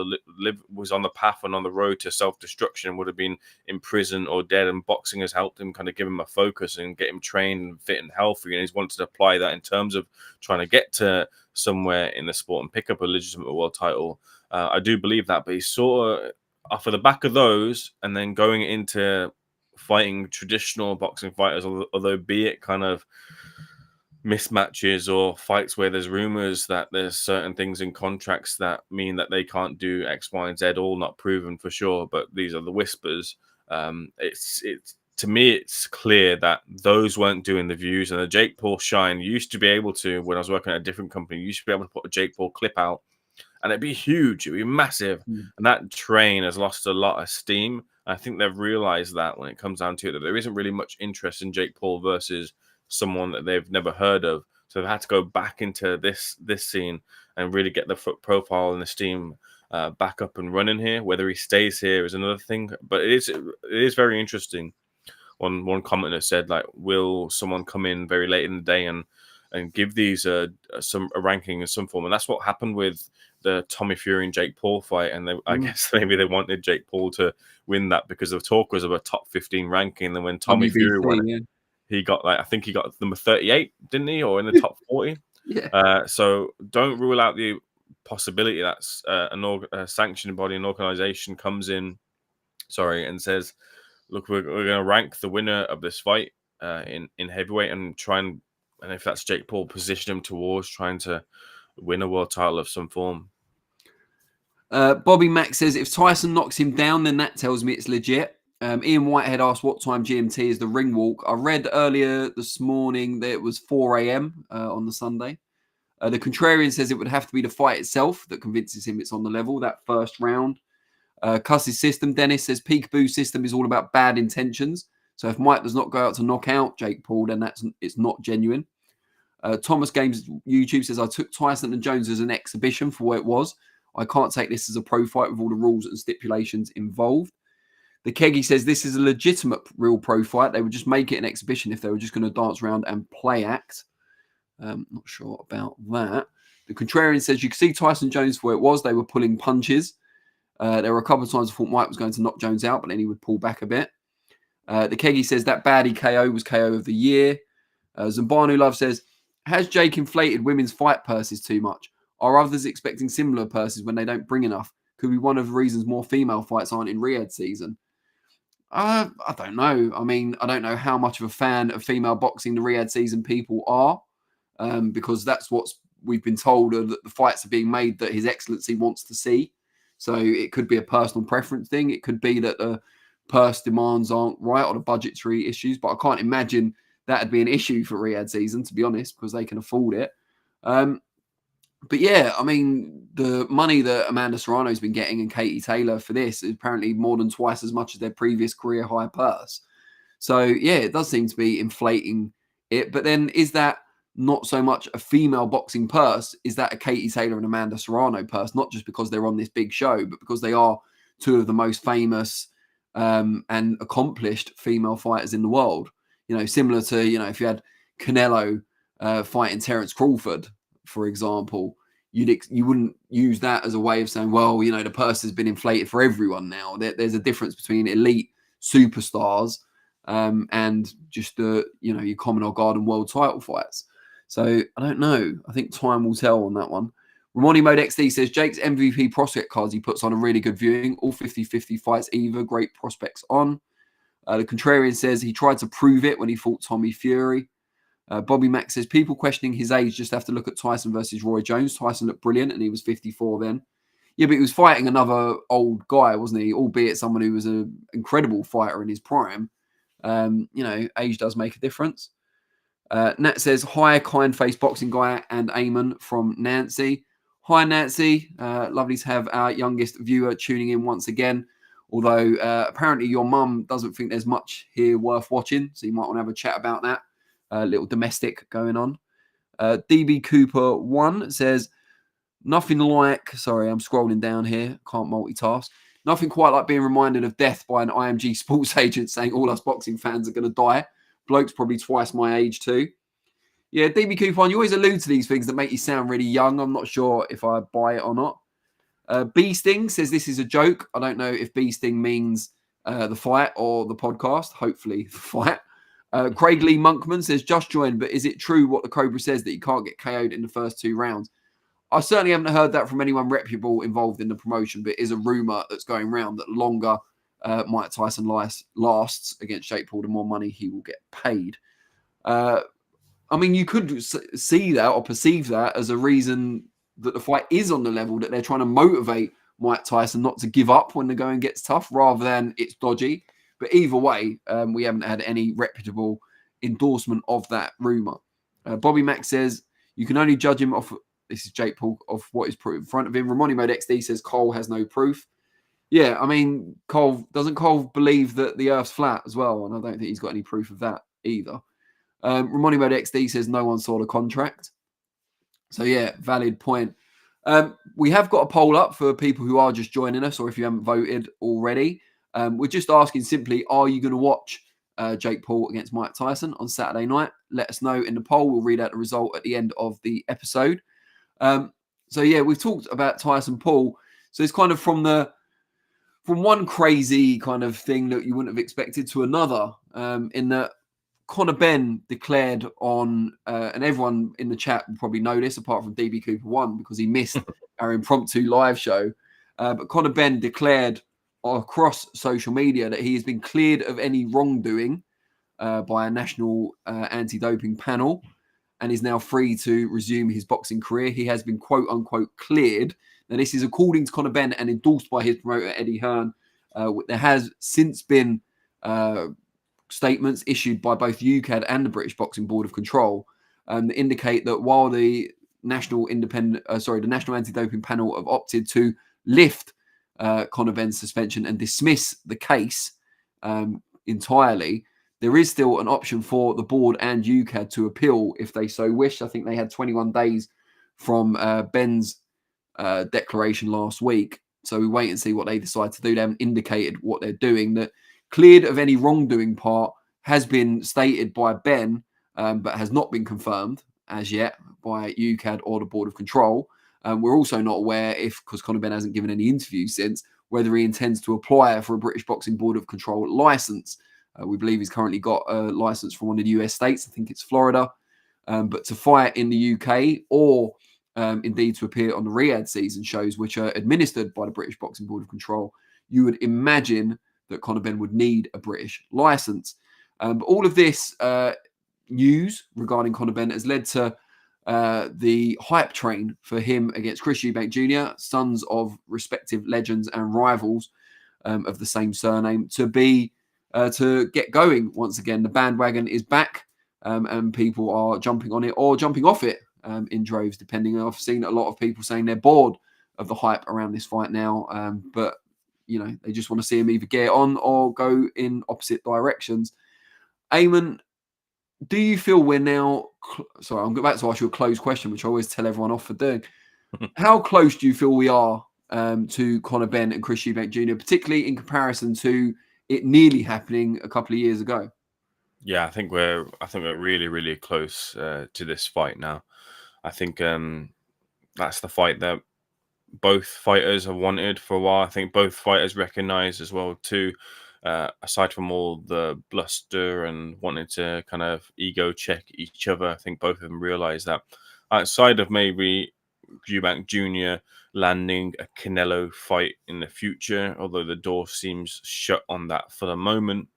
was on the path and on the road to self-destruction, would have been in prison or dead. And boxing has helped him kind of give him a focus and get him trained and fit and healthy. And he's wanted to apply that in terms of trying to get to somewhere in the sport and pick up a legitimate world title. I do believe that, but he's sort of off of the back of those and then going into fighting traditional boxing fighters, although be it kind of mismatches or fights where there's rumors that there's certain things in contracts that mean that they can't do X, Y, and Z, all not proven for sure, but these are the whispers. It's to me, it's clear that those weren't doing the views, and the Jake Paul shine used to be able to, when I was working at a different company, you used to be able to put a Jake Paul clip out and it'd be huge, it'd be massive. And that train has lost a lot of steam. I think they've realized that when it comes down to it, that there isn't really much interest in Jake Paul versus someone that they've never heard of. So they've had to go back into this scene and really get the foot profile and the steam back up and running here. Whether he stays here is another thing, but it is very interesting. One commenter said, like, will someone come in very late in the day and give these a ranking in some form? And that's what happened with the Tommy Fury and Jake Paul fight. And I guess maybe they wanted Jake Paul to win that because the talk was of a top 15 ranking. And then when Tommy Fury won it, he got, like, I think he got number 38, didn't he? Or in the top 40. Yeah. So don't rule out the possibility that's a sanctioning body, an organization comes in, and says, look, we're going to rank the winner of this fight in heavyweight and try and if that's Jake Paul, position him towards trying to win a world title of some form. Bobby Mack says, if Tyson knocks him down, then that tells me it's legit. Ian Whitehead asked what time GMT is the ring walk. I read earlier this morning that it was 4 a.m. On the Sunday. The Contrarian says it would have to be the fight itself that convinces him it's on the level, that first round. Cuss's system, Dennis says, Peekaboo system is all about bad intentions. So if Mike does not go out to knock out Jake Paul, then it's not genuine. Thomas Games YouTube says, I took Tyson and Jones as an exhibition for what it was. I can't take this as a pro fight with all the rules and stipulations involved. The Keggy says, this is a legitimate real pro fight. They would just make it an exhibition if they were just going to dance around and play act. Not sure about that. The Contrarian says, you can see Tyson Jones for what it was. They were pulling punches. There were a couple of times I thought Mike was going to knock Jones out, but then he would pull back a bit. The Keggy says that baddie KO was KO of the year. Zambanu Love says, has Jake inflated women's fight purses too much? Are others expecting similar purses when they don't bring enough? Could be one of the reasons more female fights aren't in Riyadh season. I don't know. I mean, I don't know how much of a fan of female boxing the Riyadh season people are, because that's what we've been told, that the fights are being made that His Excellency wants to see. So it could be a personal preference thing. It could be that the purse demands aren't right or the budgetary issues, but I can't imagine that'd be an issue for Riyadh season, to be honest, because they can afford it. But yeah, I mean, the money that Amanda Serrano's been getting and Katie Taylor for this is apparently more than twice as much as their previous career high purse. So yeah, it does seem to be inflating it. But then is that not so much a female boxing purse? Is that a Katie Taylor and Amanda Serrano purse? Not just because they're on this big show, but because they are two of the most famous and accomplished female fighters in the world. You know, similar to, you know, if you had Canelo fighting Terence Crawford, for example, you wouldn't use that as a way of saying, well, you know, the purse has been inflated for everyone now. There's a difference between elite superstars and just the, you know, your Commonwealth Garden world title fights. So I don't know. I think time will tell on that one. Ramoni Mode XD says, Jake's MVP prospect cards he puts on a really good viewing. All 50-50 fights either. Great prospects on. The Contrarian says he tried to prove it when he fought Tommy Fury. Bobby Mack says, people questioning his age just have to look at Tyson versus Roy Jones. Tyson looked brilliant and he was 54 then. Yeah, but he was fighting another old guy, wasn't he? Albeit someone who was an incredible fighter in his prime. Age does make a difference. Nat says, hi, kind-faced boxing guy and Ayman from Nancy. Hi, Nancy. Lovely to have our youngest viewer tuning in once again. Although apparently your mum doesn't think there's much here worth watching. So you might want to have a chat about that. A little domestic going on. DB Cooper 1 says, nothing like, sorry, I'm scrolling down here. Can't multitask. Nothing quite like being reminded of death by an IMG sports agent saying all us boxing fans are going to die. Bloke's probably twice my age too. Yeah, DB Coupon, you always allude to these things that make you sound really young. I'm not sure if I buy it or not. B Sting says this is a joke. I don't know if B Sting means the fight or the podcast. Hopefully the fight. Craig Lee Monkman says, just joined, but is it true what the Cobra says that you can't get KO'd in the first 2 rounds? I certainly haven't heard that from anyone reputable involved in the promotion, but it is a rumor that's going around that longer Mike Tyson lasts against Jake Paul, the more money he will get paid. I mean, you could see that or perceive that as a reason that the fight is on the level that they're trying to motivate Mike Tyson not to give up when the going gets tough, rather than it's dodgy. But either way, we haven't had any reputable endorsement of that rumor. Bobby Mack says you can only judge him off. This is Jake Paul of what is put in front of him. Ramoni Mode XD says Cole has no proof. Yeah, I mean, Cole believe that the Earth's flat as well, and I don't think he's got any proof of that either. Ramoni Mode XD says no one saw the contract. So yeah, valid point. We have got a poll up for people who are just joining us, or if you haven't voted already. We're just asking simply, are you going to watch Jake Paul against Mike Tyson on Saturday night? Let us know in the poll. We'll read out the result at the end of the episode. So yeah, we've talked about Tyson Paul. So it's kind of from one crazy kind of thing that you wouldn't have expected to another, in that Conor Benn declared on, and everyone in the chat will probably know this, apart from DB Cooper 1, because he missed our impromptu live show. But Conor Benn declared across social media that he has been cleared of any wrongdoing by a national anti-doping panel and is now free to resume his boxing career. He has been quote unquote cleared. Now, this is according to Conor Benn and endorsed by his promoter, Eddie Hearn. There has since been statements issued by both UKAD and the British Boxing Board of Control that indicate that while the National Anti-Doping Panel have opted to lift Conor Benn's suspension and dismiss the case entirely, there is still an option for the board and UKAD to appeal if they so wish. I think they had 21 days from Benn's declaration last week. So we wait and see what they decide to do. They haven't indicated what they're doing. That cleared of any wrongdoing part has been stated by Benn, but has not been confirmed as yet by UKAD or the Board of Control. We're also not aware, because Conor Benn hasn't given any interviews since, whether he intends to apply for a British Boxing Board of Control license. We believe he's currently got a license from one of the US states. I think it's Florida. But to fight in the UK or indeed to appear on the Riyadh season shows, which are administered by the British Boxing Board of Control, you would imagine that Conor Benn would need a British license. But all of this news regarding Conor Benn has led to the hype train for him against Chris Eubank Jr., sons of respective legends and rivals of the same surname, to get going once again. The bandwagon is back, and people are jumping on it or jumping off it in droves, depending. I've seen a lot of people saying they're bored of the hype around this fight now, but they just want to see him either get on or go in opposite directions. Ayman, do you feel we're now... Sorry, I'm about to ask you a closed question, which I always tell everyone off for doing. How close do you feel we are to Conor Benn and Chris Eubank Jr., particularly in comparison to it nearly happening a couple of years ago? Yeah, I think we're really, really close to this fight now. I think that's the fight that both fighters have wanted for a while. I think both fighters recognize as well too, aside from all the bluster and wanting to kind of ego check each other, I think both of them realize that outside of maybe Eubank Jr. landing a Canelo fight in the future, although the door seems shut on that for the moment,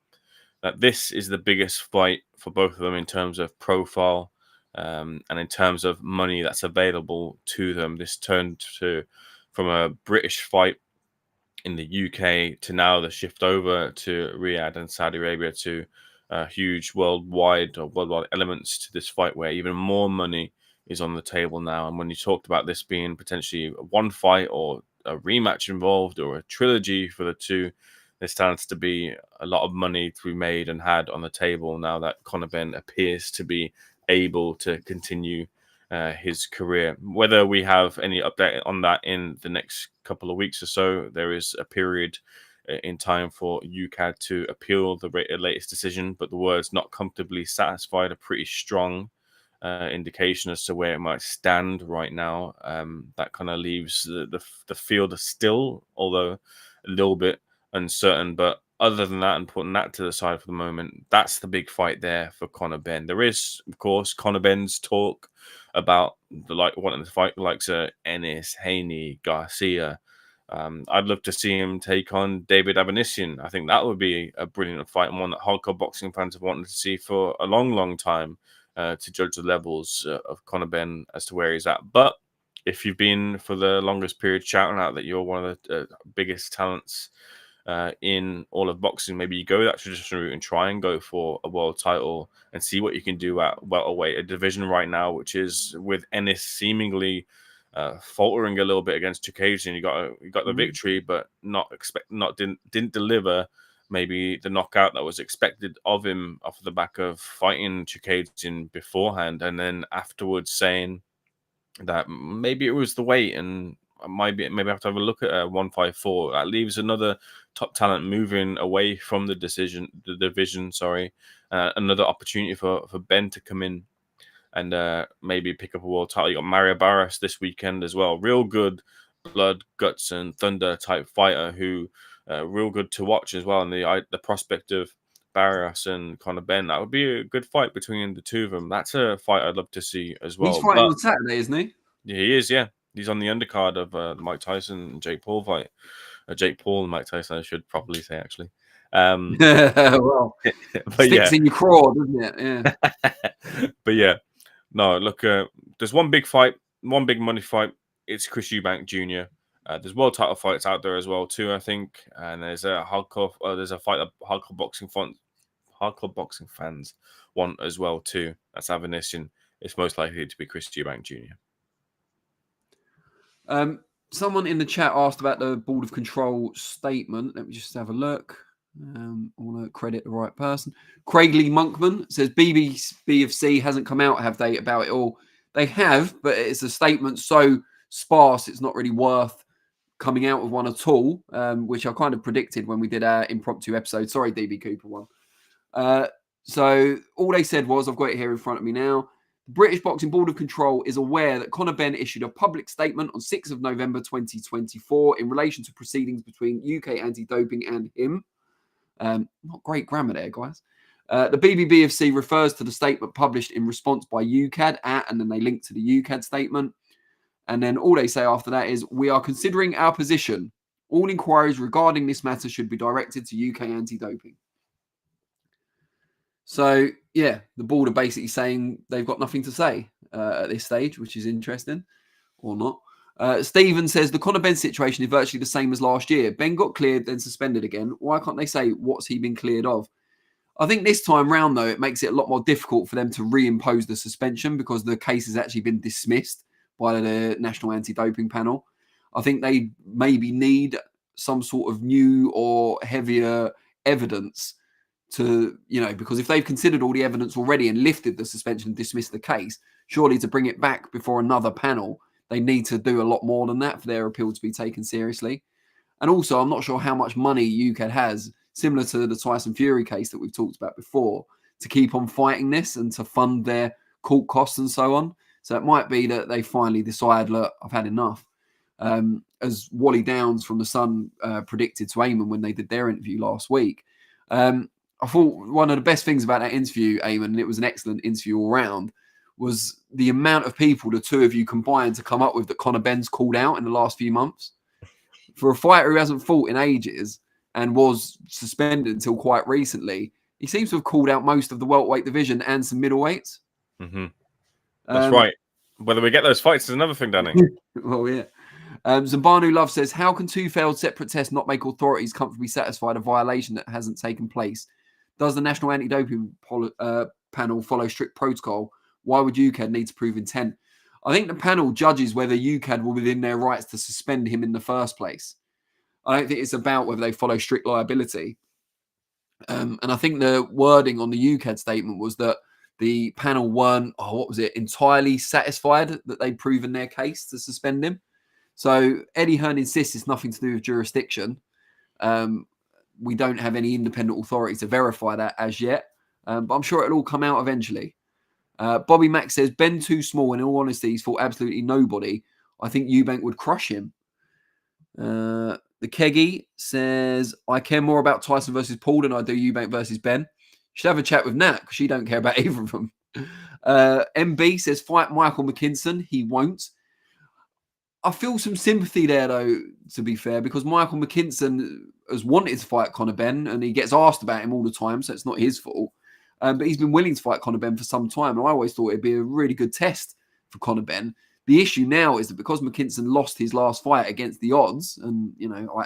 that this is the biggest fight for both of them in terms of profile and in terms of money that's available to them. This turned to from a British fight in the UK to now the shift over to Riyadh and Saudi Arabia to huge worldwide elements to this fight where even more money is on the table now. And when you talked about this being potentially one fight or a rematch involved or a trilogy for the two, there stands to be a lot of money to be made and had on the table now that Conor Benn appears to be able to continue his career. Whether we have any update on that in the next couple of weeks or so, there is a period in time for UKAD to appeal the latest decision, but the words "not comfortably satisfied" are pretty strong indication as to where it might stand right now. That kind of leaves the field still, although a little bit uncertain. But other than that, and putting that to the side for the moment, that's the big fight there for Conor Benn. There is, of course, Conor Benn's talk about wanting to fight likes Ennis, Haney, Garcia. I'd love to see him take on David Avanesyan. I think that would be a brilliant fight and one that hardcore boxing fans have wanted to see for a long, long time to judge the levels of Conor Benn as to where he's at. But if you've been for the longest period shouting out that you're one of the biggest talents in all of boxing, maybe you go that traditional route and try and go for a world title and see what you can do at welterweight, a division right now which is with Ennis seemingly faltering a little bit against Chookagian. You got the victory, but didn't deliver maybe the knockout that was expected of him off the back of fighting Chookagian beforehand, and then afterwards saying that maybe it was the weight and maybe I have to have a look at 154. That leaves another top talent moving away from the division. Another opportunity for Benn to come in and maybe pick up a world title. You got Mario Barras this weekend as well. Real good blood, guts, and thunder type fighter who real good to watch as well. And the prospect of Barras and Conor Benn, that would be a good fight between the two of them. That's a fight I'd love to see as well. He's fighting on Saturday, isn't he? Yeah, he is. Yeah, he's on the undercard of the Mike Tyson and Jake Paul fight. Jake Paul and Mike Tyson, I should probably say actually. Well, sticks in your craw, doesn't it? Yeah. But yeah. No, look, there's one big fight, one big money fight. It's Chris Eubank Jr. There's world title fights out there as well too, I think. And there's a there's a fight that hardcore boxing fans want as well too. That's Avanesyan. It's most likely to be Chris Eubank Jr. Someone in the chat asked about the Board of Control statement. Let me just have a look. I want to credit the right person. Craig Lee Monkman says BBC hasn't come out, have they, about it all? They have, but it's a statement so sparse it's not really worth coming out with one at all, which I kind of predicted when we did our impromptu episode. Sorry, DB Cooper one. So all they said was, I've got it here in front of me now, the British Boxing Board of Control is aware that Conor Benn issued a public statement on 6th of November 2024 in relation to proceedings between UK anti-doping and him. Not great grammar there, guys. The BBBFC refers to the statement published in response by UKAD and then they link to the UKAD statement. And then all they say after that is, we are considering our position. All inquiries regarding this matter should be directed to UK anti-doping. So, yeah, the board are basically saying they've got nothing to say at this stage, which is interesting, or not. Stephen says the Conor Benn situation is virtually the same as last year. Ben got cleared, then suspended again. Why can't they say what's he been cleared of? I think this time round, though, it makes it a lot more difficult for them to reimpose the suspension because the case has actually been dismissed by the National Anti-Doping Panel. I think they maybe need some sort of new or heavier evidence to, because if they've considered all the evidence already and lifted the suspension and dismissed the case, surely to bring it back before another panel, they need to do a lot more than that for their appeal to be taken seriously. And also, I'm not sure how much money UKAD has, similar to the Tyson Fury case that we've talked about before, to keep on fighting this and to fund their court costs and so on. So it might be that they finally decide, look, I've had enough. As Wally Downs from The Sun predicted to Ayman when they did their interview last week. I thought one of the best things about that interview, Ayman, and it was an excellent interview all round, was the amount of people the two of you combined to come up with that Conor Benn's called out in the last few months. For a fighter who hasn't fought in ages and was suspended until quite recently, he seems to have called out most of the welterweight division and some middleweights. Mm-hmm. That's right. Whether we get those fights is another thing, Danny. Well, yeah. Zambanu Love says, how can 2 failed separate tests not make authorities comfortably satisfied a violation that hasn't taken place? Does the National Anti-Doping Panel follow strict protocol? Why would UKAD need to prove intent? I think the panel judges whether UKAD were within their rights to suspend him in the first place. I don't think it's about whether they follow strict liability. And I think the wording on the UKAD statement was that the panel weren't, entirely satisfied that they'd proven their case to suspend him. So Eddie Hearn insists it's nothing to do with jurisdiction. We don't have any independent authority to verify that as yet, but I'm sure it'll all come out eventually. Bobby Mack says, Ben too small, and in all honesty, he's fought absolutely nobody. I think Eubank would crush him. The Keggy says, I care more about Tyson versus Paul than I do Eubank versus Ben. You should have a chat with Nat, because she don't care about either of them. MB says, fight Michael McKinson. He won't. I feel some sympathy there, though, to be fair, because Michael McKinson has wanted to fight Conor Benn, and he gets asked about him all the time, so it's not his fault. But he's been willing to fight Conor Benn for some time, and I always thought it'd be a really good test for Conor Benn. The issue now is that because McKinson lost his last fight against the odds, and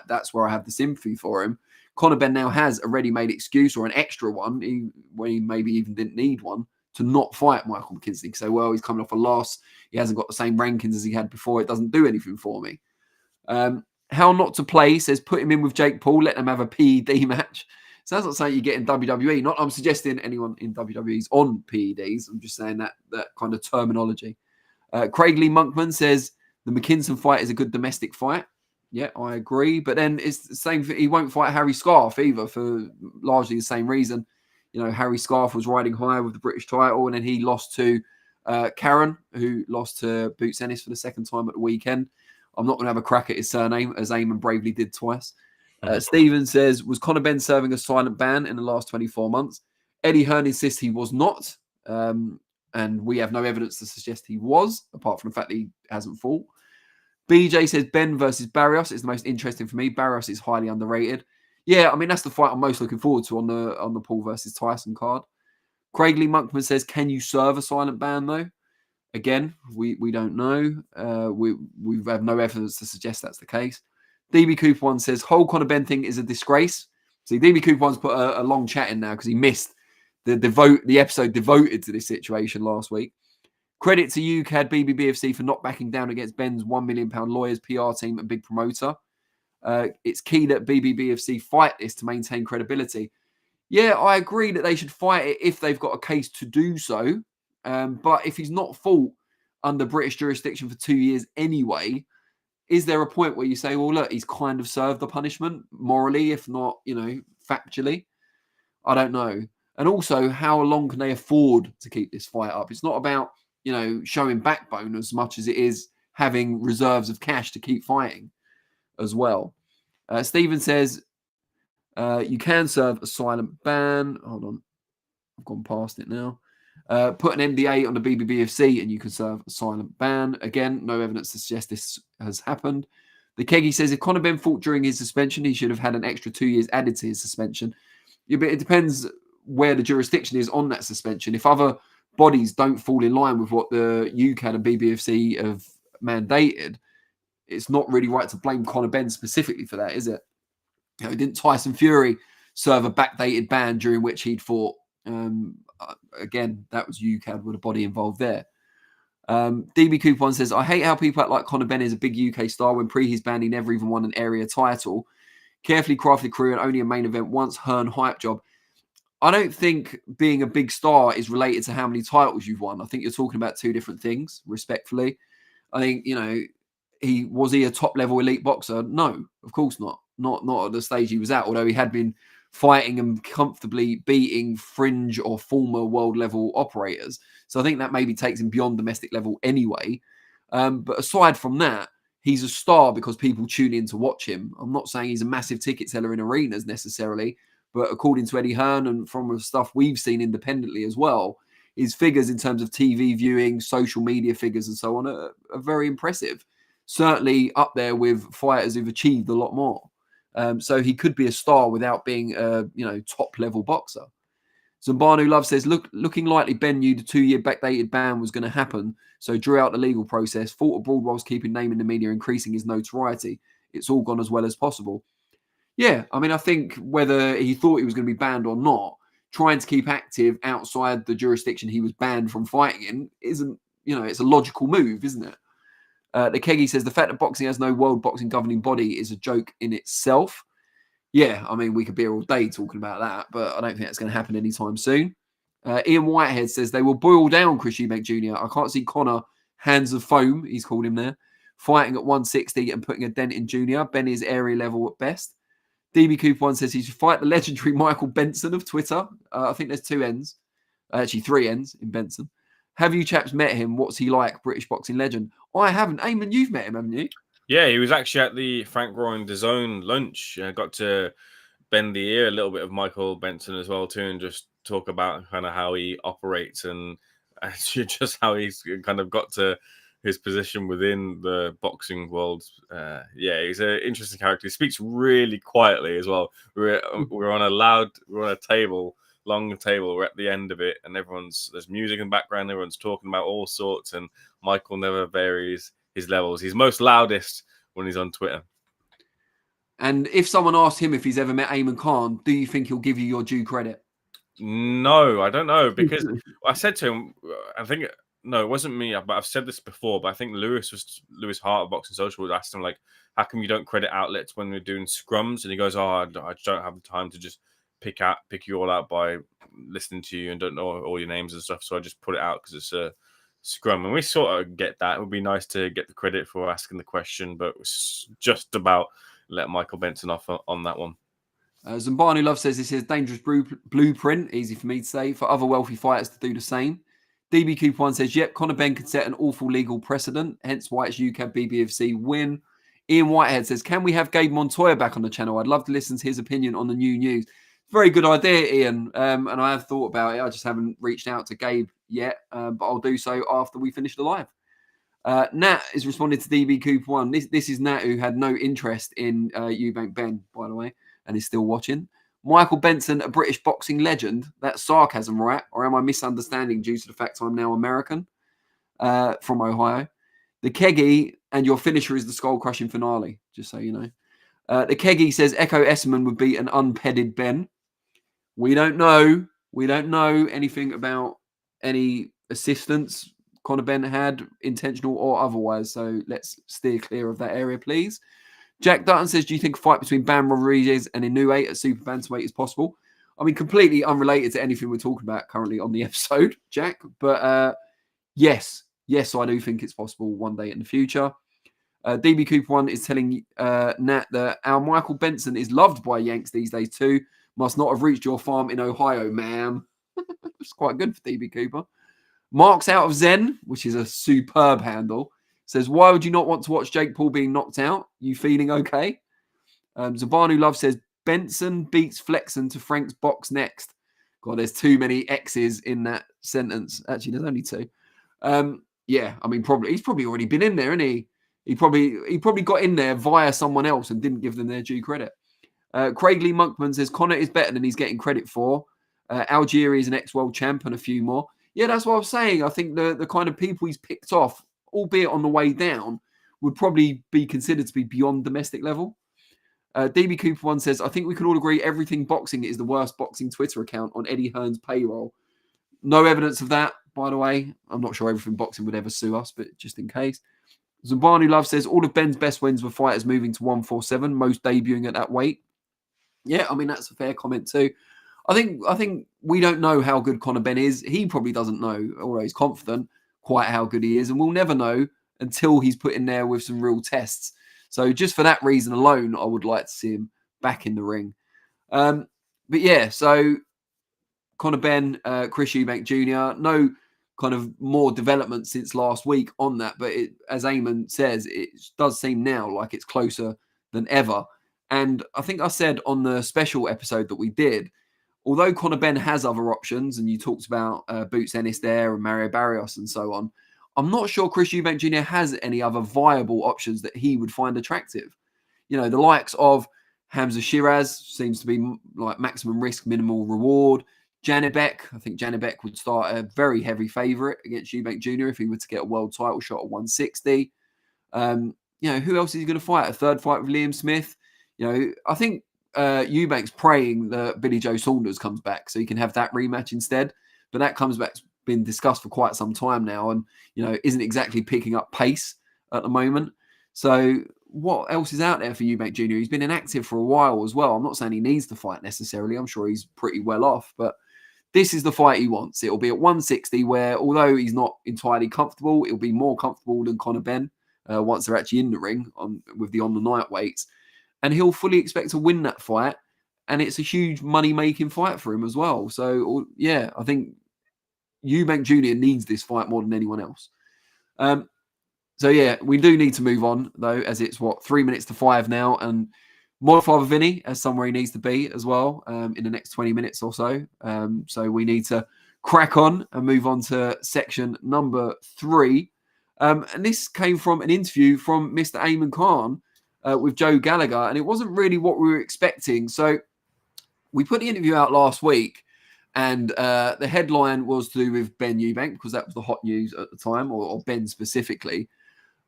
that's where I have the sympathy for him, Conor Benn now has a ready-made excuse or an extra one, when he maybe even didn't need one, to not fight Michael McKinson. You can say, well, he's coming off a loss. He hasn't got the same rankings as he had before. It doesn't do anything for me. How not to play says, put him in with Jake Paul. Let them have a PED match. Sounds like something you get in WWE. Not I'm suggesting anyone in WWE is on PEDs. I'm just saying that kind of terminology. Craig Lee Monkman says, the McKinson fight is a good domestic fight. Yeah, I agree. But then it's the same. He won't fight Harry Scarf either for largely the same reason. Harry Scarf was riding high with the British title, and then he lost to Karen, who lost to Boots Ennis for the second time at the weekend. I'm not going to have a crack at his surname, as Ayman bravely did twice. Stephen says, was Conor Benn serving a silent ban in the last 24 months? Eddie Hearn insists he was not, and we have no evidence to suggest he was, apart from the fact that he hasn't fought. BJ says, Benn versus Barrios is the most interesting for me. Barrios is highly underrated. Yeah, I mean, that's the fight I'm most looking forward to on the Paul versus Tyson card. Craig Lee Monkman says, can you serve a silent ban, though? Again, we don't know. We have no evidence to suggest that's the case. DB Cooper 1 says, whole Conor Benn thing is a disgrace. See, DB Cooper 1's put a long chat in now because he missed the episode devoted to this situation last week. Credit to UKAD BBBFC for not backing down against Ben's £1 million lawyers, PR team and big promoter. It's key that BBBFC fight this to maintain credibility. Yeah, I agree that they should fight it if they've got a case to do so. But if he's not fought under British jurisdiction for 2 years anyway, is there a point where you say, well, look, he's kind of served the punishment morally, if not, factually? I don't know. And also, how long can they afford to keep this fight up? It's not about, showing backbone as much as it is having reserves of cash to keep fighting as well. Stephen says, you can serve a silent ban. Hold on. I've gone past it now. Put an NDA on the BBBFC and you can serve a silent ban. Again, no evidence to suggest this has happened. The Keggy says, if Conor Benn fought during his suspension, he should have had an extra 2 years added to his suspension. Yeah, but it depends where the jurisdiction is on that suspension. If other bodies don't fall in line with what the UKAD and BBFC have mandated, it's not really right to blame Conor Benn specifically for that, is it? Didn't Tyson Fury serve a backdated ban during which he'd fought? Again, that was UKAD with a body involved there. DB Coupon says, I hate how people act like Conor Benn is a big UK star when pre his ban he never even won an area title. Carefully crafted career and only a main event once. Hearn hype job. I don't think being a big star is related to how many titles you've won. I think you're talking about two different things, respectfully. I think, was he a top-level elite boxer? No, of course not. Not at the stage he was at, although he had been fighting and comfortably beating fringe or former world-level operators. So I think that maybe takes him beyond domestic level anyway. But aside from that, he's a star because people tune in to watch him. I'm not saying he's a massive ticket seller in arenas necessarily, but according to Eddie Hearn and from the stuff we've seen independently as well, his figures in terms of TV viewing, social media figures and so on are very impressive. Certainly up there with fighters who've achieved a lot more. So he could be a star without being a top-level boxer. Zambanu Love says, looking likely Ben knew the 2-year backdated ban was going to happen, so drew out the legal process, fought abroad whilst keeping name in the media, increasing his notoriety. It's all gone as well as possible. Yeah, I mean, I think whether he thought he was going to be banned or not, trying to keep active outside the jurisdiction he was banned from fighting in isn't, it's a logical move, isn't it? The Keggy says, the fact that boxing has no world boxing governing body is a joke in itself. Yeah, I mean, we could be here all day talking about that, but I don't think that's going to happen anytime soon. Ian Whitehead says, they will boil down Chris Eubank Jr. I can't see Conor, hands of foam, he's called him there, fighting at 160 and putting a dent in Jr. Ben is area level at best. DB Cooper 1 says he should fight the legendary Michael Benson of Twitter. I think there's 2 N's. Actually, 3 N's in Benson. Have you chaps met him? What's he like? British boxing legend. I haven't. Ayman, you've met him, haven't you? Yeah, he was actually at the Frank Roy DAZN lunch. I got to bend the ear a little bit of Michael Benson as well too, and just talk about kind of how he operates and actually just how he's kind of got to his position within the boxing world. Yeah, he's an interesting character. He speaks really quietly as well. We're on a table, long table. We're at the end of it, and there's music in the background. Everyone's talking about all sorts, and Michael never varies his levels. He's most loudest when he's on Twitter. And if someone asked him if he's ever met Ayman Khan, do you think he'll give you your due credit? No, I don't know, because I said to him, I think, no, it wasn't me, but I've said this before, but I think Lewis Hart of Boxing Social asked him, like, how come you don't credit outlets when we're doing scrums? And he goes, I just don't have the time to just pick you all out by listening to you and don't know all your names and stuff. So I just put it out because it's a scrum. And we sort of get that. It would be nice to get the credit for asking the question, but it's just about let Michael Benson off on that one. Zambanu Love says this is a dangerous blueprint, easy for me to say, for other wealthy fighters to do the same. DB Cooper 1 says, yep, Conor Benn could set an awful legal precedent, hence why it's UK BBFC win. Ian Whitehead says, can we have Gabe Montoya back on the channel? I'd love to listen to his opinion on the new news. Very good idea, Ian. And I have thought about it. I just haven't reached out to Gabe yet, but I'll do so after we finish the live. Nat is responding to DB Cooper 1. This is Nat, who had no interest in Eubank Ben, by the way, and is still watching. Michael Benson, a British boxing legend. That's sarcasm, right? Or am I misunderstanding due to the fact I'm now American from Ohio? The Keggy, and your finisher is the skull-crushing finale, just so you know. The Keggy says Echo Esserman would be an unpedded Ben. We don't know. We don't know anything about any assistance Conor Benn had, intentional or otherwise. So let's steer clear of that area, please. Jack Dutton says, do you think a fight between Bam Rodriguez and Inoue at super bantamweight is possible? I mean, completely unrelated to anything we're talking about currently on the episode, Jack. But yes, I do think it's possible one day in the future. DB Cooper 1 is telling Nat that our Michael Benson is loved by Yanks these days too. Must not have reached your farm in Ohio, ma'am. It's quite good for DB Cooper. Mark's out of Zen, which is a superb handle, says, why would you not want to watch Jake Paul being knocked out? You feeling okay? Zabanu Love says, Benson beats Flexen to Frank's box next. God, there's too many X's in that sentence. Actually, there's only 2. Yeah, I mean, he's probably already been in there, isn't he? He probably got in there via someone else and didn't give them their due credit. Craig Lee Monkman says, Conor is better than he's getting credit for. Algeria is an ex-world champ and a few more. Yeah, that's what I was saying. I think the kind of people he's picked off, albeit on the way down, would probably be considered to be beyond domestic level. DB Cooper 1 says, I think we can all agree Everything Boxing is the worst boxing Twitter account on Eddie Hearn's payroll. No evidence of that, by the way. I'm not sure Everything Boxing would ever sue us, but just in case. Zumbani Love says, all of Ben's best wins were fighters moving to 147, most debuting at that weight. Yeah, I mean, that's a fair comment too. I think we don't know how good Conor Benn is. He probably doesn't know, although he's confident, quite how good he is. And we'll never know until he's put in there with some real tests. So just for that reason alone, I would like to see him back in the ring. But yeah, so Conor Benn, Chris Eubank Jr., no kind of more development since last week on that. But as Ayman says, it does seem now like it's closer than ever. And I think I said on the special episode that we did, although Conor Benn has other options, and you talked about Boots Ennis there and Mario Barrios and so on, I'm not sure Chris Eubank Jr. has any other viable options that he would find attractive. You know, the likes of Hamza Shiraz seems to be like maximum risk, minimal reward. Janibek, I think Janibek would start a very heavy favourite against Eubank Jr. if he were to get a world title shot at 160. Who else is he going to fight? A third fight with Liam Smith? I think Eubank's praying that Billy Joe Saunders comes back so he can have that rematch instead. But that comes back's been discussed for quite some time now, and isn't exactly picking up pace at the moment. So what else is out there for Eubank Jr.? He's been inactive for a while as well. I'm not saying he needs to fight necessarily. I'm sure he's pretty well off, but this is the fight he wants. It'll be at 160, where although he's not entirely comfortable, it'll be more comfortable than Conor Benn once they're actually in the ring with the on-the-night weights. And he'll fully expect to win that fight. And it's a huge money-making fight for him as well. So, yeah, I think Eubank Jr. needs this fight more than anyone else. So, yeah, we do need to move on, though, as it's, 3 minutes to 5 now. And my father Vinny has somewhere he needs to be as well in the next 20 minutes or so. So we need to crack on and move on to section number 3. And this came from an interview from Mr. Ayman Khan with Joe Gallagher. And it wasn't really what we were expecting. So we put the interview out last week. And the headline was to do with Ben Eubank, because that was the hot news at the time, or Ben specifically.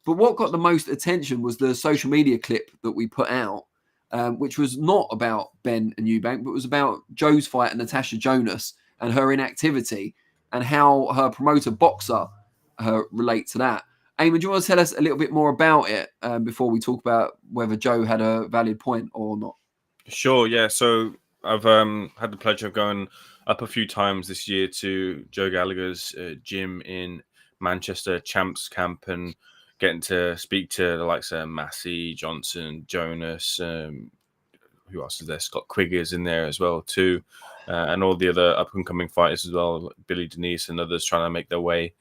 But what got the most attention was the social media clip that we put out, which was not about Ben and Eubank, but was about Joe's fight and Natasha Jonas and her inactivity and how her promoter Boxer relate to that. Ayman, do you want to tell us a little bit more about it before we talk about whether Joe had a valid point or not? Sure, yeah. So I've had the pleasure of going up a few times this year to Joe Gallagher's gym in Manchester, Champs Camp, and getting to speak to the likes of Massey, Johnson, Jonas, who else is there? Scott Quiggers in there as well too, and all the other up-and-coming fighters as well, like Billy Denise and others trying to make their way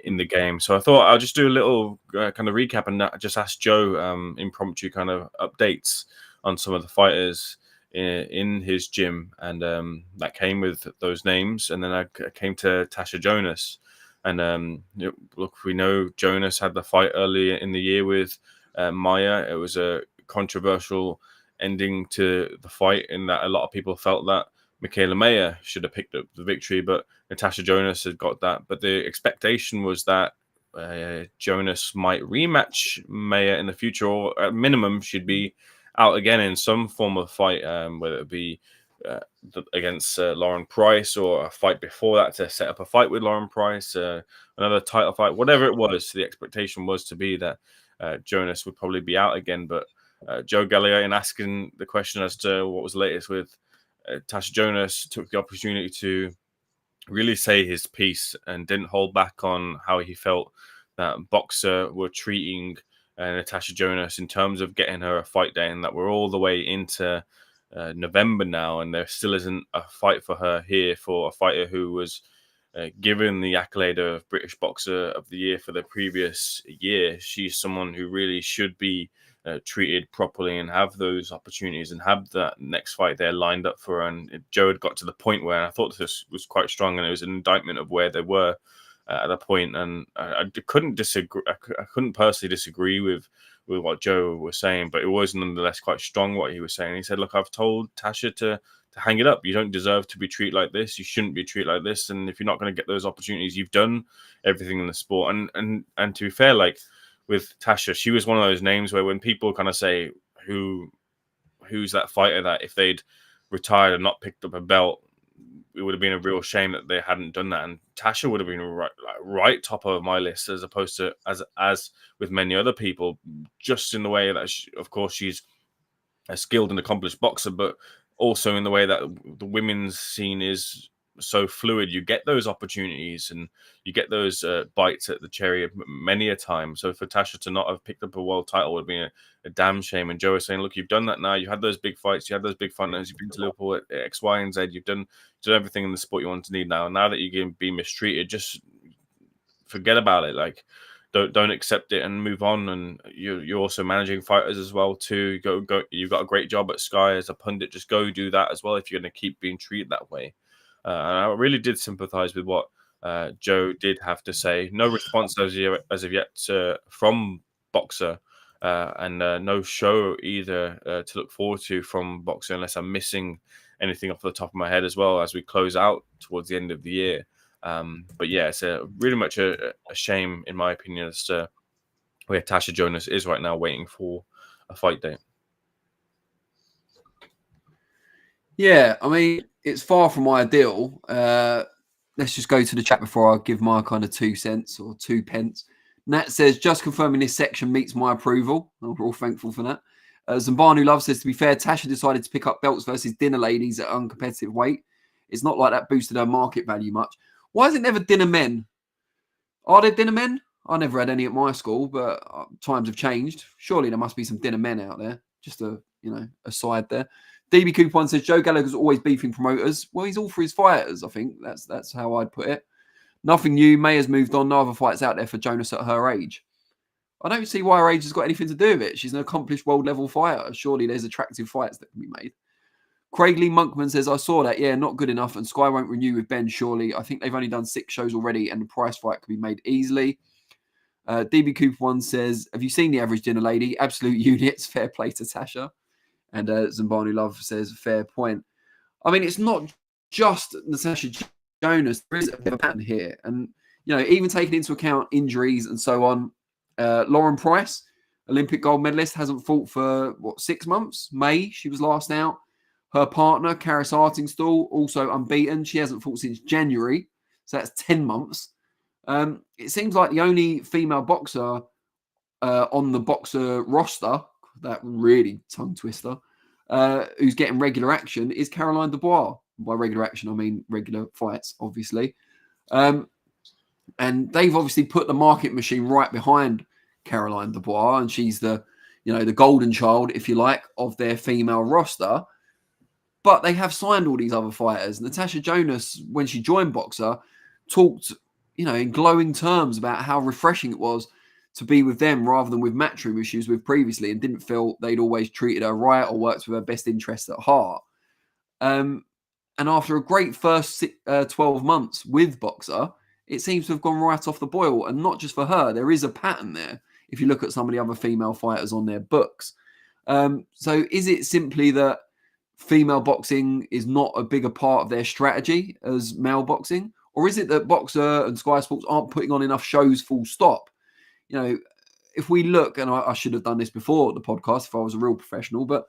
in the game. So I thought I'll just do a little kind of recap and just ask Joe impromptu kind of updates on some of the fighters in his gym, and that came with those names. And then I came to Tasha Jonas. And look, we know Jonas had the fight earlier in the year with Maya. It was a controversial ending to the fight in that a lot of people felt that Michaela Mayer should have picked up the victory, but Natasha Jonas had got that. But the expectation was that Jonas might rematch Mayer in the future, or at minimum she'd be out again in some form of fight, whether it be against Lauren Price, or a fight before that to set up a fight with Lauren Price, another title fight, whatever it was. The expectation was to be that Jonas would probably be out again. But Joe Gallagher, in asking the question as to what was the latest with Tasha Jonas, took the opportunity to really say his piece and didn't hold back on how he felt that Boxer were treating Natasha Jonas in terms of getting her a fight day, and that we're all the way into November now, and there still isn't a fight for her here, for a fighter who was given the accolade of British Boxer of the Year for the previous year. She's someone who really should be treated properly and have those opportunities and have that next fight there lined up for her. And Joe had got to the point where I thought this was quite strong, and it was an indictment of where they were at that point. And I couldn't disagree. I couldn't personally disagree with what Joe was saying, but it was nonetheless quite strong what he was saying. He said, look, I've told Tasha to hang it up. You don't deserve to be treated like this. You shouldn't be treated like this. And if you're not going to get those opportunities, you've done everything in the sport. And to be fair, like with Tasha, she was one of those names where when people kind of say who's that fighter that if they'd retired and not picked up a belt, it would have been a real shame that they hadn't done that. And Tasha would have been right top of my list, as opposed to as with many other people, just in the way that of course she's a skilled and accomplished boxer, but also in the way that the women's scene is so fluid. You get those opportunities and you get those bites at the cherry many a time. So for Tasha to not have picked up a world title would be a damn shame. And Joe is saying, look, you've done that now. You had those big fights. You had those big fighters. You've been to Liverpool at X, Y, and Z. You've done everything in the sport you want to need now. And now that you're being mistreated, just forget about it. Like, don't accept it and move on. And you're also managing fighters as well too. Go. You've got a great job at Sky as a pundit. Just go do that as well if you're going to keep being treated that way. And I really did sympathise with what Joe did have to say. No response as of yet from Boxer, and no show either to look forward to from Boxer, unless I'm missing anything off the top of my head as well as we close out towards the end of the year. But yeah, it's really much a shame, in my opinion, as to where Natasha Jonas is right now, waiting for a fight date. Yeah, I mean, it's far from ideal. Let's just go to the chat before I give my kind of 2 cents or 2 pence. Nat says, just confirming this section meets my approval. We're all thankful for that. Zambanu Love says, to be fair, Tasha decided to pick up belts versus dinner ladies at uncompetitive weight. It's not like that boosted her market value much. Why is it never dinner men? Are there dinner men? I never had any at my school, but times have changed. Surely there must be some dinner men out there. Just a aside there. DB Cooper one says, Joe Gallagher's always beefing promoters. Well, he's all for his fighters, I think. That's how I'd put it. Nothing new. May has moved on. No other fights out there for Jonas at her age. I don't see why her age has got anything to do with it. She's an accomplished world-level fighter. Surely there's attractive fights that can be made. Craig Lee Monkman says, I saw that. Yeah, not good enough. And Sky won't renew with Ben, surely. I think they've only done 6 shows already and the price fight could be made easily. DB Cooper one says, have you seen the average dinner lady? Absolute units. Fair play to Tasha. And Zambanu Love says, fair point. I mean, it's not just Natasha Jonas. There is a bit of a pattern here. And, even taking into account injuries and so on, Lauren Price, Olympic gold medalist, hasn't fought for, 6 months? May, she was last out. Her partner, Karis Artingstall, also unbeaten. She hasn't fought since January. So that's 10 months. It seems like the only female boxer on the boxer roster, that really tongue twister, who's getting regular action is Caroline Dubois. By regular action, I mean regular fights, obviously. And they've obviously put the market machine right behind Caroline Dubois, and she's the golden child, if you like, of their female roster. But they have signed all these other fighters. Natasha Jonas, when she joined Boxer, talked, in glowing terms about how refreshing it was to be with them rather than with Matchroom, who she was with previously, and didn't feel they'd always treated her right or worked with her best interests at heart. And after a great first 12 months with Boxer, it seems to have gone right off the boil. And not just for her, there is a pattern there if you look at some of the other female fighters on their books. So is it simply that female boxing is not a bigger part of their strategy as male boxing? Or is it that Boxer and Sky Sports aren't putting on enough shows full stop? If we look, and I should have done this before the podcast if I was a real professional, but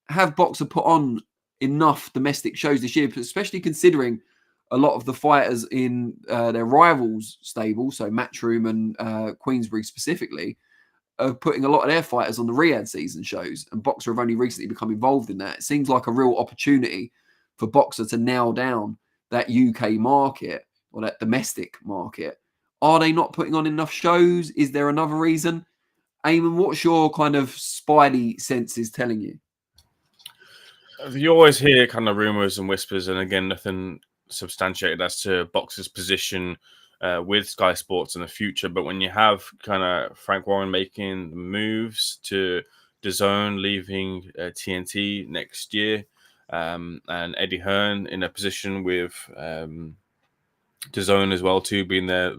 have Boxer put on enough domestic shows this year, especially considering a lot of the fighters in their rivals' stable, so Matchroom and Queensbury specifically, are putting a lot of their fighters on the Riyadh season shows, and Boxer have only recently become involved in that. It seems like a real opportunity for Boxer to nail down that UK market or that domestic market. Are they not putting on enough shows? Is there another reason? Ayman, what's your kind of spidey senses telling you? You always hear kind of rumors and whispers, and again, nothing substantiated as to Boxer's position with Sky Sports in the future. But when you have kind of Frank Warren making moves to DAZN, leaving TNT next year, and Eddie Hearn in a position with DAZN as well too, being there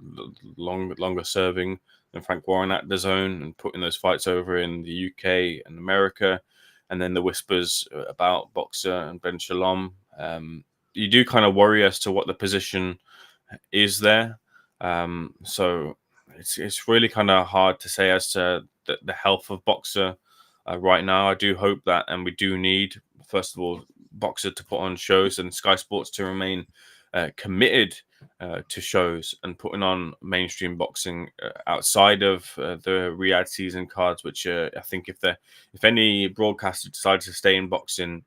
longer serving than Frank Warren at DAZN, and putting those fights over in the UK and America, and then the whispers about Boxer and Ben Shalom. You do kind of worry as to what the position is there. So it's really kind of hard to say as to the health of Boxer right now. I do hope that, and we do need, first of all, Boxer to put on shows and Sky Sports to remain committed to shows and putting on mainstream boxing outside of the Riyadh season cards, which I think if any broadcaster decided to stay in boxing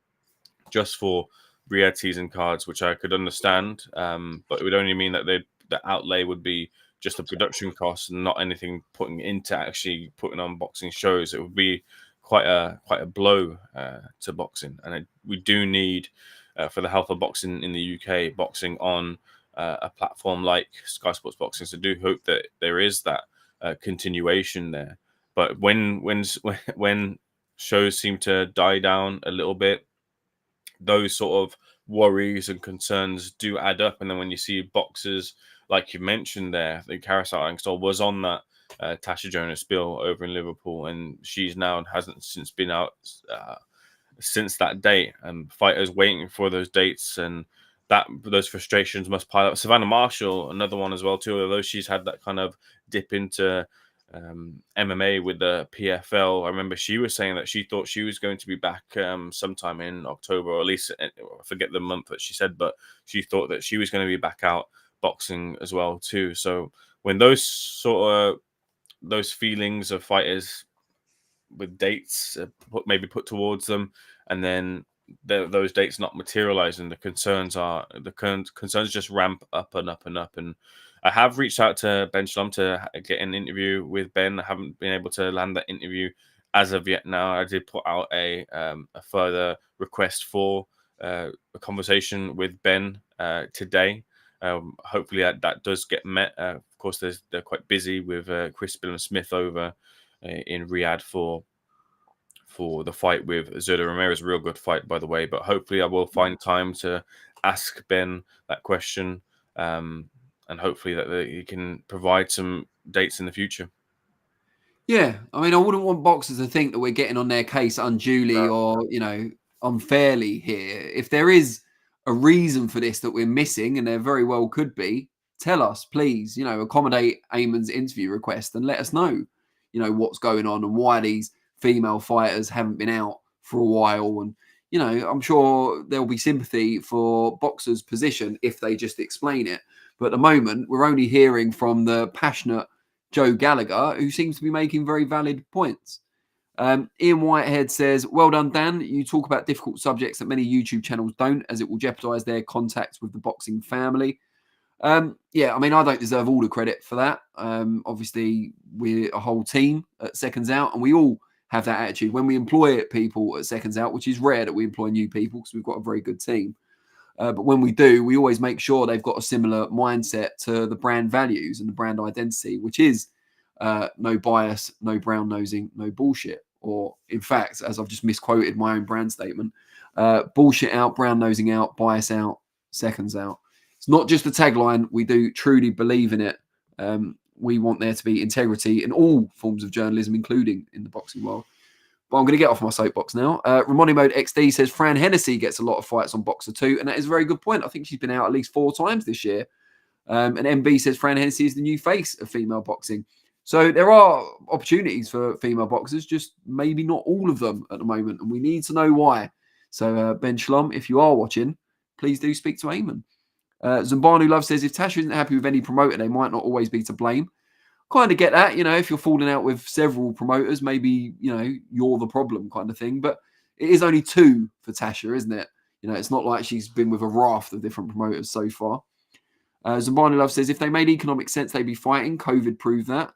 just for Riyadh season cards, which I could understand, but it would only mean that the outlay would be just the production costs and not anything putting into actually putting on boxing shows. It would be quite a blow to boxing, and we do need for the health of boxing in the UK, boxing on a platform like Sky Sports Boxing. So I do hope that there is that continuation there. But when shows seem to die down a little bit, those sort of worries and concerns do add up. And then when you see boxers, like you mentioned there, the Karis Artingstall was on that Tasha Jonas bill over in Liverpool, and she's now hasn't since been out since that date, and fighters waiting for those dates, and those frustrations must pile up. Savannah Marshall, another one as well too, although she's had that kind of dip into MMA with the PFL. I remember she was saying that she thought she was going to be back sometime in October, or at least I forget the month that she said, but she thought that she was going to be back out boxing as well too. So when those feelings of fighters with dates maybe put towards them, and then those dates not materializing, the concerns just ramp up and up and up. And I have reached out to Ben Shalom to get an interview with Ben. I haven't been able to land that interview as of yet. Now I did put out a further request for a conversation with Ben today. Hopefully that does get met. Of course, they're quite busy with Chris Smith over in Riyadh for the fight with Zurdo Ramirez. Real good fight, by the way. But hopefully I will find time to ask Ben that question, and hopefully that he can provide some dates in the future. Yeah, I mean, I wouldn't want boxers to think that we're getting on their case unduly or, unfairly here. If there is a reason for this that we're missing, and there very well could be, tell us, please, accommodate Ayman's interview request and let us know, what's going on and why these female fighters haven't been out for a while. And, I'm sure there'll be sympathy for boxers' position if they just explain it. But at the moment, we're only hearing from the passionate Joe Gallagher, who seems to be making very valid points. Ian Whitehead says, well done, Dan. You talk about difficult subjects that many YouTube channels don't, as it will jeopardize their contacts with the boxing family. Yeah, I mean, I don't deserve all the credit for that. Obviously, we're a whole team at Seconds Out, and we all have that attitude. When we employ people at Seconds Out, which is rare that we employ new people because we've got a very good team. But when we do, we always make sure they've got a similar mindset to the brand values and the brand identity, which is no bias, no brown nosing, no bullshit. Or in fact, as I've just misquoted my own brand statement, bullshit out, brown nosing out, bias out, Seconds Out. It's not just a tagline. We do truly believe in it. We want there to be integrity in all forms of journalism, including in the boxing world. But I'm going to get off my soapbox now. Ramoni Mode XD says Fran Hennessy gets a lot of fights on Boxer 2, and that is a very good point. I think she's been out at least 4 times this year. And MB says Fran Hennessy is the new face of female boxing. So there are opportunities for female boxers, just maybe not all of them at the moment, and we need to know why. So Ben Shalom, if you are watching, please do speak to Ayman. Zumbanu Love says if Tasha isn't happy with any promoter, they might not always be to blame. Kind of get that, if you're falling out with several promoters, maybe, you're the problem kind of thing. But it is only 2 for Tasha, isn't it? It's not like she's been with a raft of different promoters so far. Zumbanu Love says if they made economic sense, they'd be fighting. COVID proved that.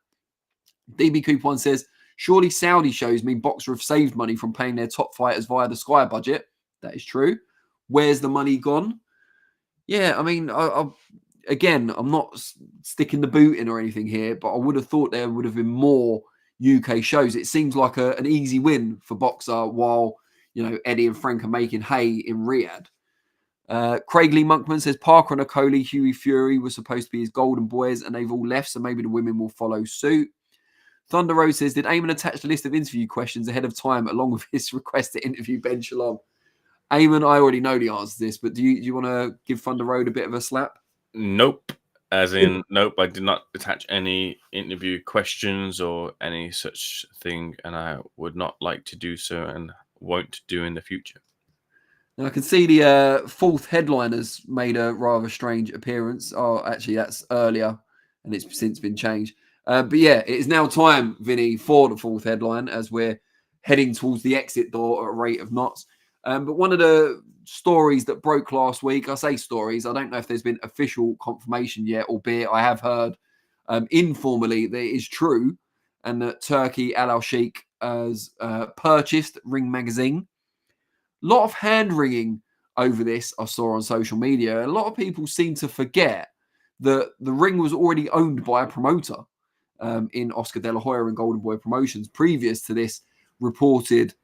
DB Coupon says, surely Saudi shows mean Boxer have saved money from paying their top fighters via the Sky budget. That is true. Where's the money gone? Yeah, I mean, again, I'm not sticking the boot in or anything here, but I would have thought there would have been more UK shows. It seems like an easy win for Boxer while, Eddie and Frank are making hay in Riyadh. Craig Lee Monkman says Parker and Okoli, Huey Fury were supposed to be his golden boys and they've all left, so maybe the women will follow suit. Thunder Rose says, did Ayman attach the list of interview questions ahead of time along with his request to interview Ben Shalom? Ayman, I already know the answer to this, but do you want to give Thunder Road a bit of a slap? Nope. As in, nope, I did not attach any interview questions or any such thing, and I would not like to do so and won't do in the future. Now, I can see the 4th headliner's made a rather strange appearance. Oh, actually, that's earlier, and it's since been changed. But yeah, it is now time, Vinny, for the 4th headline as we're heading towards the exit door at a rate of knots. But one of the stories that broke last week, I say stories, I don't know if there's been official confirmation yet, albeit I have heard informally that it is true, and that Turki Alalshikh has purchased Ring Magazine. A lot of hand-wringing over this I saw on social media. A lot of people seem to forget that the Ring was already owned by a promoter in Oscar De La Hoya and Golden Boy Promotions previous to this reported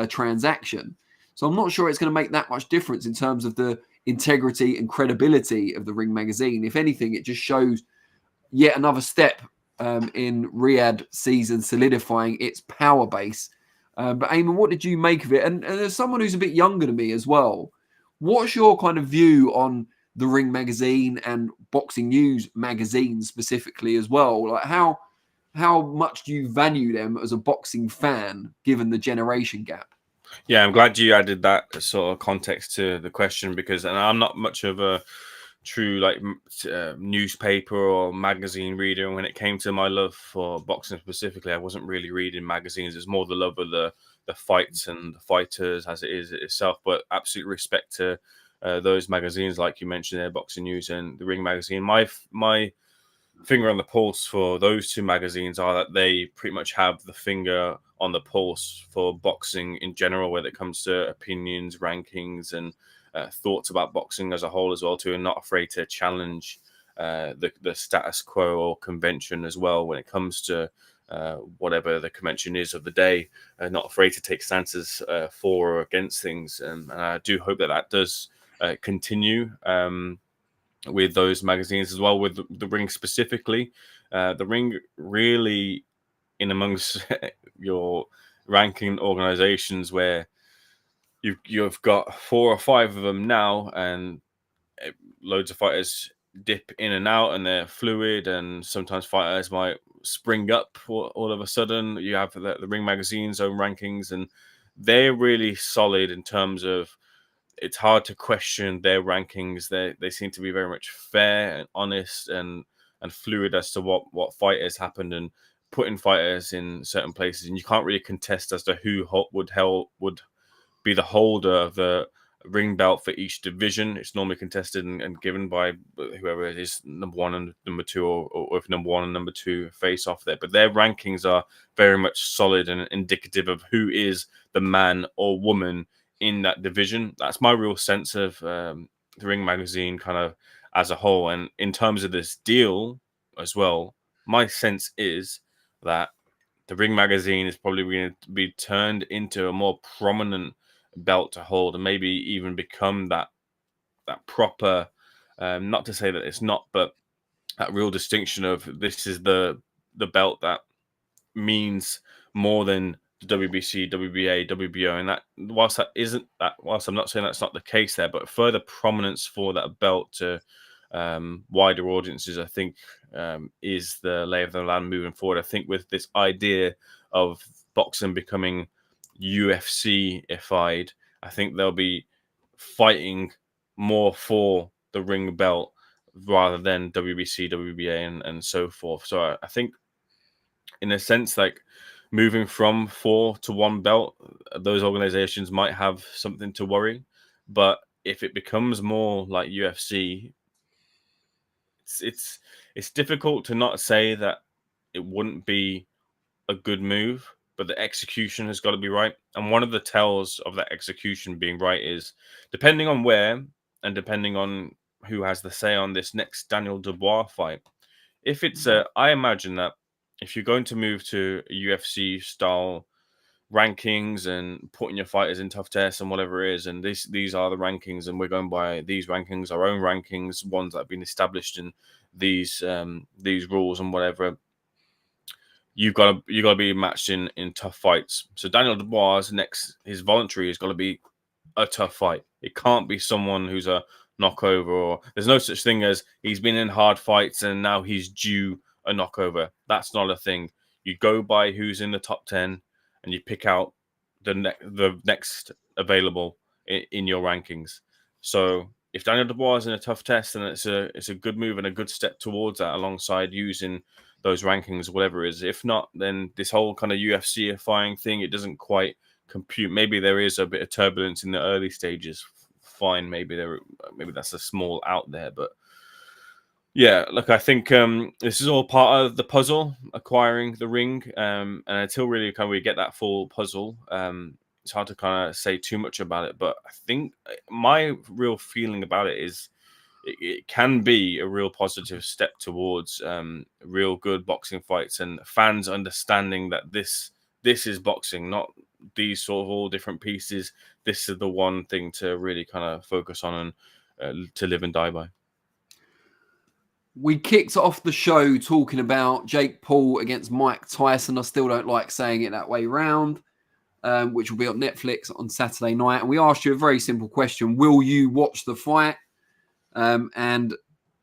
transaction. So I'm not sure it's going to make that much difference in terms of the integrity and credibility of the Ring Magazine. If anything, it just shows yet another step in Riyadh season solidifying its power base But Eamon, what did you make of it? And as someone who's a bit younger than me as well, what's your kind of view on the Ring magazine and Boxing News magazine specifically as well? Like how much do you value them as a boxing fan, given the generation gap? Yeah, I'm glad you added that sort of context to the question, because and I'm not much of a true newspaper or magazine reader. And when it came to my love for boxing specifically, I wasn't really reading magazines. It's more the love of the fights and the fighters as it is itself. But absolute respect to those magazines, like you mentioned there, Boxing News and the Ring magazine. My finger on the pulse for those two magazines are that they pretty much have the finger on the pulse for boxing in general, when it comes to opinions, rankings, and thoughts about boxing as a whole as well too, and not afraid to challenge the status quo or convention as well when it comes to whatever the convention is of the day. Not afraid to take stances for or against things, and I do hope that that does continue with those magazines as well. With the Ring specifically, the Ring really in amongst your ranking organizations, where you've got 4 or 5 of them now, and loads of fighters dip in and out, and they're fluid, and sometimes fighters might spring up all of a sudden. You have the Ring magazine's own rankings, and they're really solid in terms of it's hard to question their rankings. They seem to be very much fair and honest and fluid as to what fighters happened, and putting fighters in certain places, and you can't really contest as to who would be the holder of the ring belt for each division. It's normally contested and given by whoever it is, number 1 and number 2, or if number 1 and number 2 face off there. But their rankings are very much solid and indicative of who is the man or woman in that division. That's my real sense of the Ring magazine kind of as a whole. And in terms of this deal as well, my sense is that the Ring magazine is probably going to be turned into a more prominent belt to hold, and maybe even become that proper, not to say that it's not, but that real distinction of this is the belt that means more than the WBC, WBA, WBO, and that whilst I'm not saying that's not the case there, but further prominence for that belt to wider audiences, I think, is the lay of the land moving forward. I think with this idea of boxing becoming UFC-ified, I think they'll be fighting more for the Ring belt rather than WBC, WBA, and so forth. So I think, in a sense, like moving from 4 to 1 belt, those organizations might have something to worry. But if it becomes more like UFC, it's difficult to not say that it wouldn't be a good move, but the execution has got to be right. And one of the tells of that execution being right is, depending on where and depending on who has the say on this next Daniel Dubois fight, if it's I imagine that if you're going to move to a UFC style rankings and putting your fighters in tough tests and whatever it is, and these are the rankings, and we're going by these rankings, our own rankings, ones that have been established in these rules and whatever, you got to be matched in tough fights. So Daniel Dubois his voluntary has got to be a tough fight. It can't be someone who's a knockover, or there's no such thing as he's been in hard fights and now he's due a knockover. That's not a thing. You go by who's in the top 10 and you pick out the next available in your rankings. So if Daniel Dubois is in a tough test, then it's a good move and a good step towards that, alongside using those rankings, whatever it is. If not, then this whole kind of UFC-ifying thing, it doesn't quite compute. Maybe there is a bit of turbulence in the early stages. Fine, maybe that's a small out there, but yeah, look, I think this is all part of the puzzle, acquiring the Ring, and until really we get that full puzzle, it's hard to kind of say too much about it. But I think my real feeling about it is it can be a real positive step towards real good boxing fights, and fans understanding that this is boxing, not these sort of all different pieces. This is the one thing to really kind of focus on and to live and die by. We kicked off the show talking about Jake Paul against Mike Tyson. I still don't like saying it that way round. which will be on Netflix on Saturday night. And we asked you a very simple question: will you watch the fight? And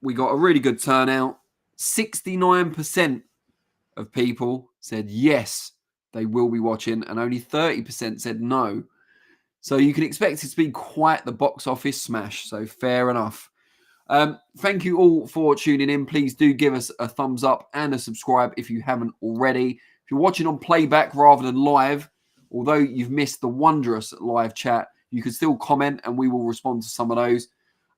we got a really good turnout. 69% of people said yes, they will be watching, and only 30% said no. So you can expect it to be quite the box office smash. So fair enough. Thank you all for tuning in. Please do give us a thumbs up and a subscribe if you haven't already. If you're watching on playback rather than live, although you've missed the wondrous live chat, you can still comment and we will respond to some of those.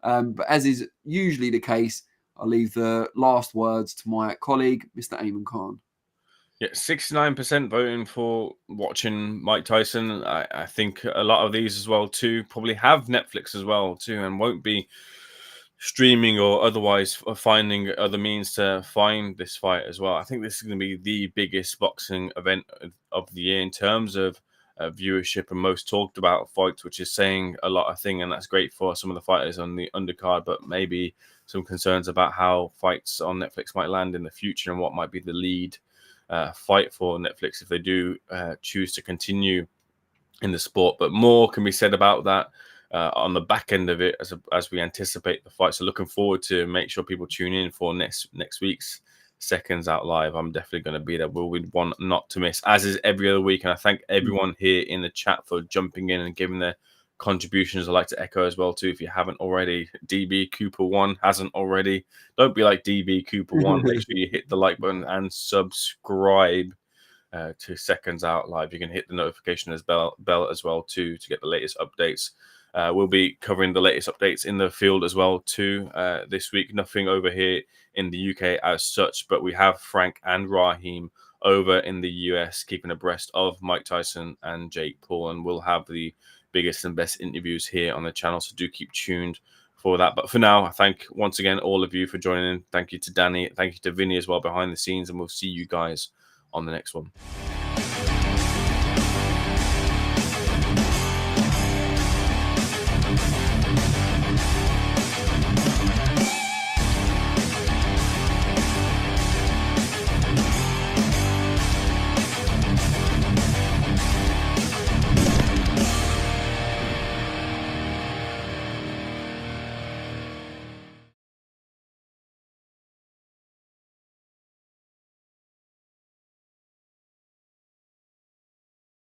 But as is usually the case, I'll leave the last words to my colleague, Mr. Ayman Khan. Yeah, 69% voting for watching Mike Tyson. I think a lot of these as well too probably have Netflix as well too, and won't be streaming or otherwise finding other means to find this fight as well. I think this is going to be the biggest boxing event of the year in terms of viewership and most talked about fights, which is saying a lot, I think, and that's great for some of the fighters on the undercard, but maybe some concerns about how fights on Netflix might land in the future and what might be the lead fight for Netflix if they do choose to continue in the sport. But more can be said about that on the back end of it as we anticipate the fight. So looking forward to make sure people tune in for next week's Seconds Out Live. I'm definitely going to be there. We'll be one not to miss, as is every other week. And I thank everyone here in the chat for jumping in and giving their contributions. I'd like to echo as well too, if you haven't already. DB Cooper 1 hasn't already. Don't be like DB Cooper 1. Make sure you hit the like button and subscribe to Seconds Out Live. You can hit the notification bell as well too to get the latest updates. We'll be covering the latest updates in the field as well too this week. Nothing over here in the UK as such, but we have Frank and Raheem over in the US keeping abreast of Mike Tyson and Jake Paul, and we'll have the biggest and best interviews here on the channel, so do keep tuned for that. But for now, I thank once again all of you for joining in. Thank you to Danny, thank you to Vinny as well behind the scenes, and we'll see you guys on the next one.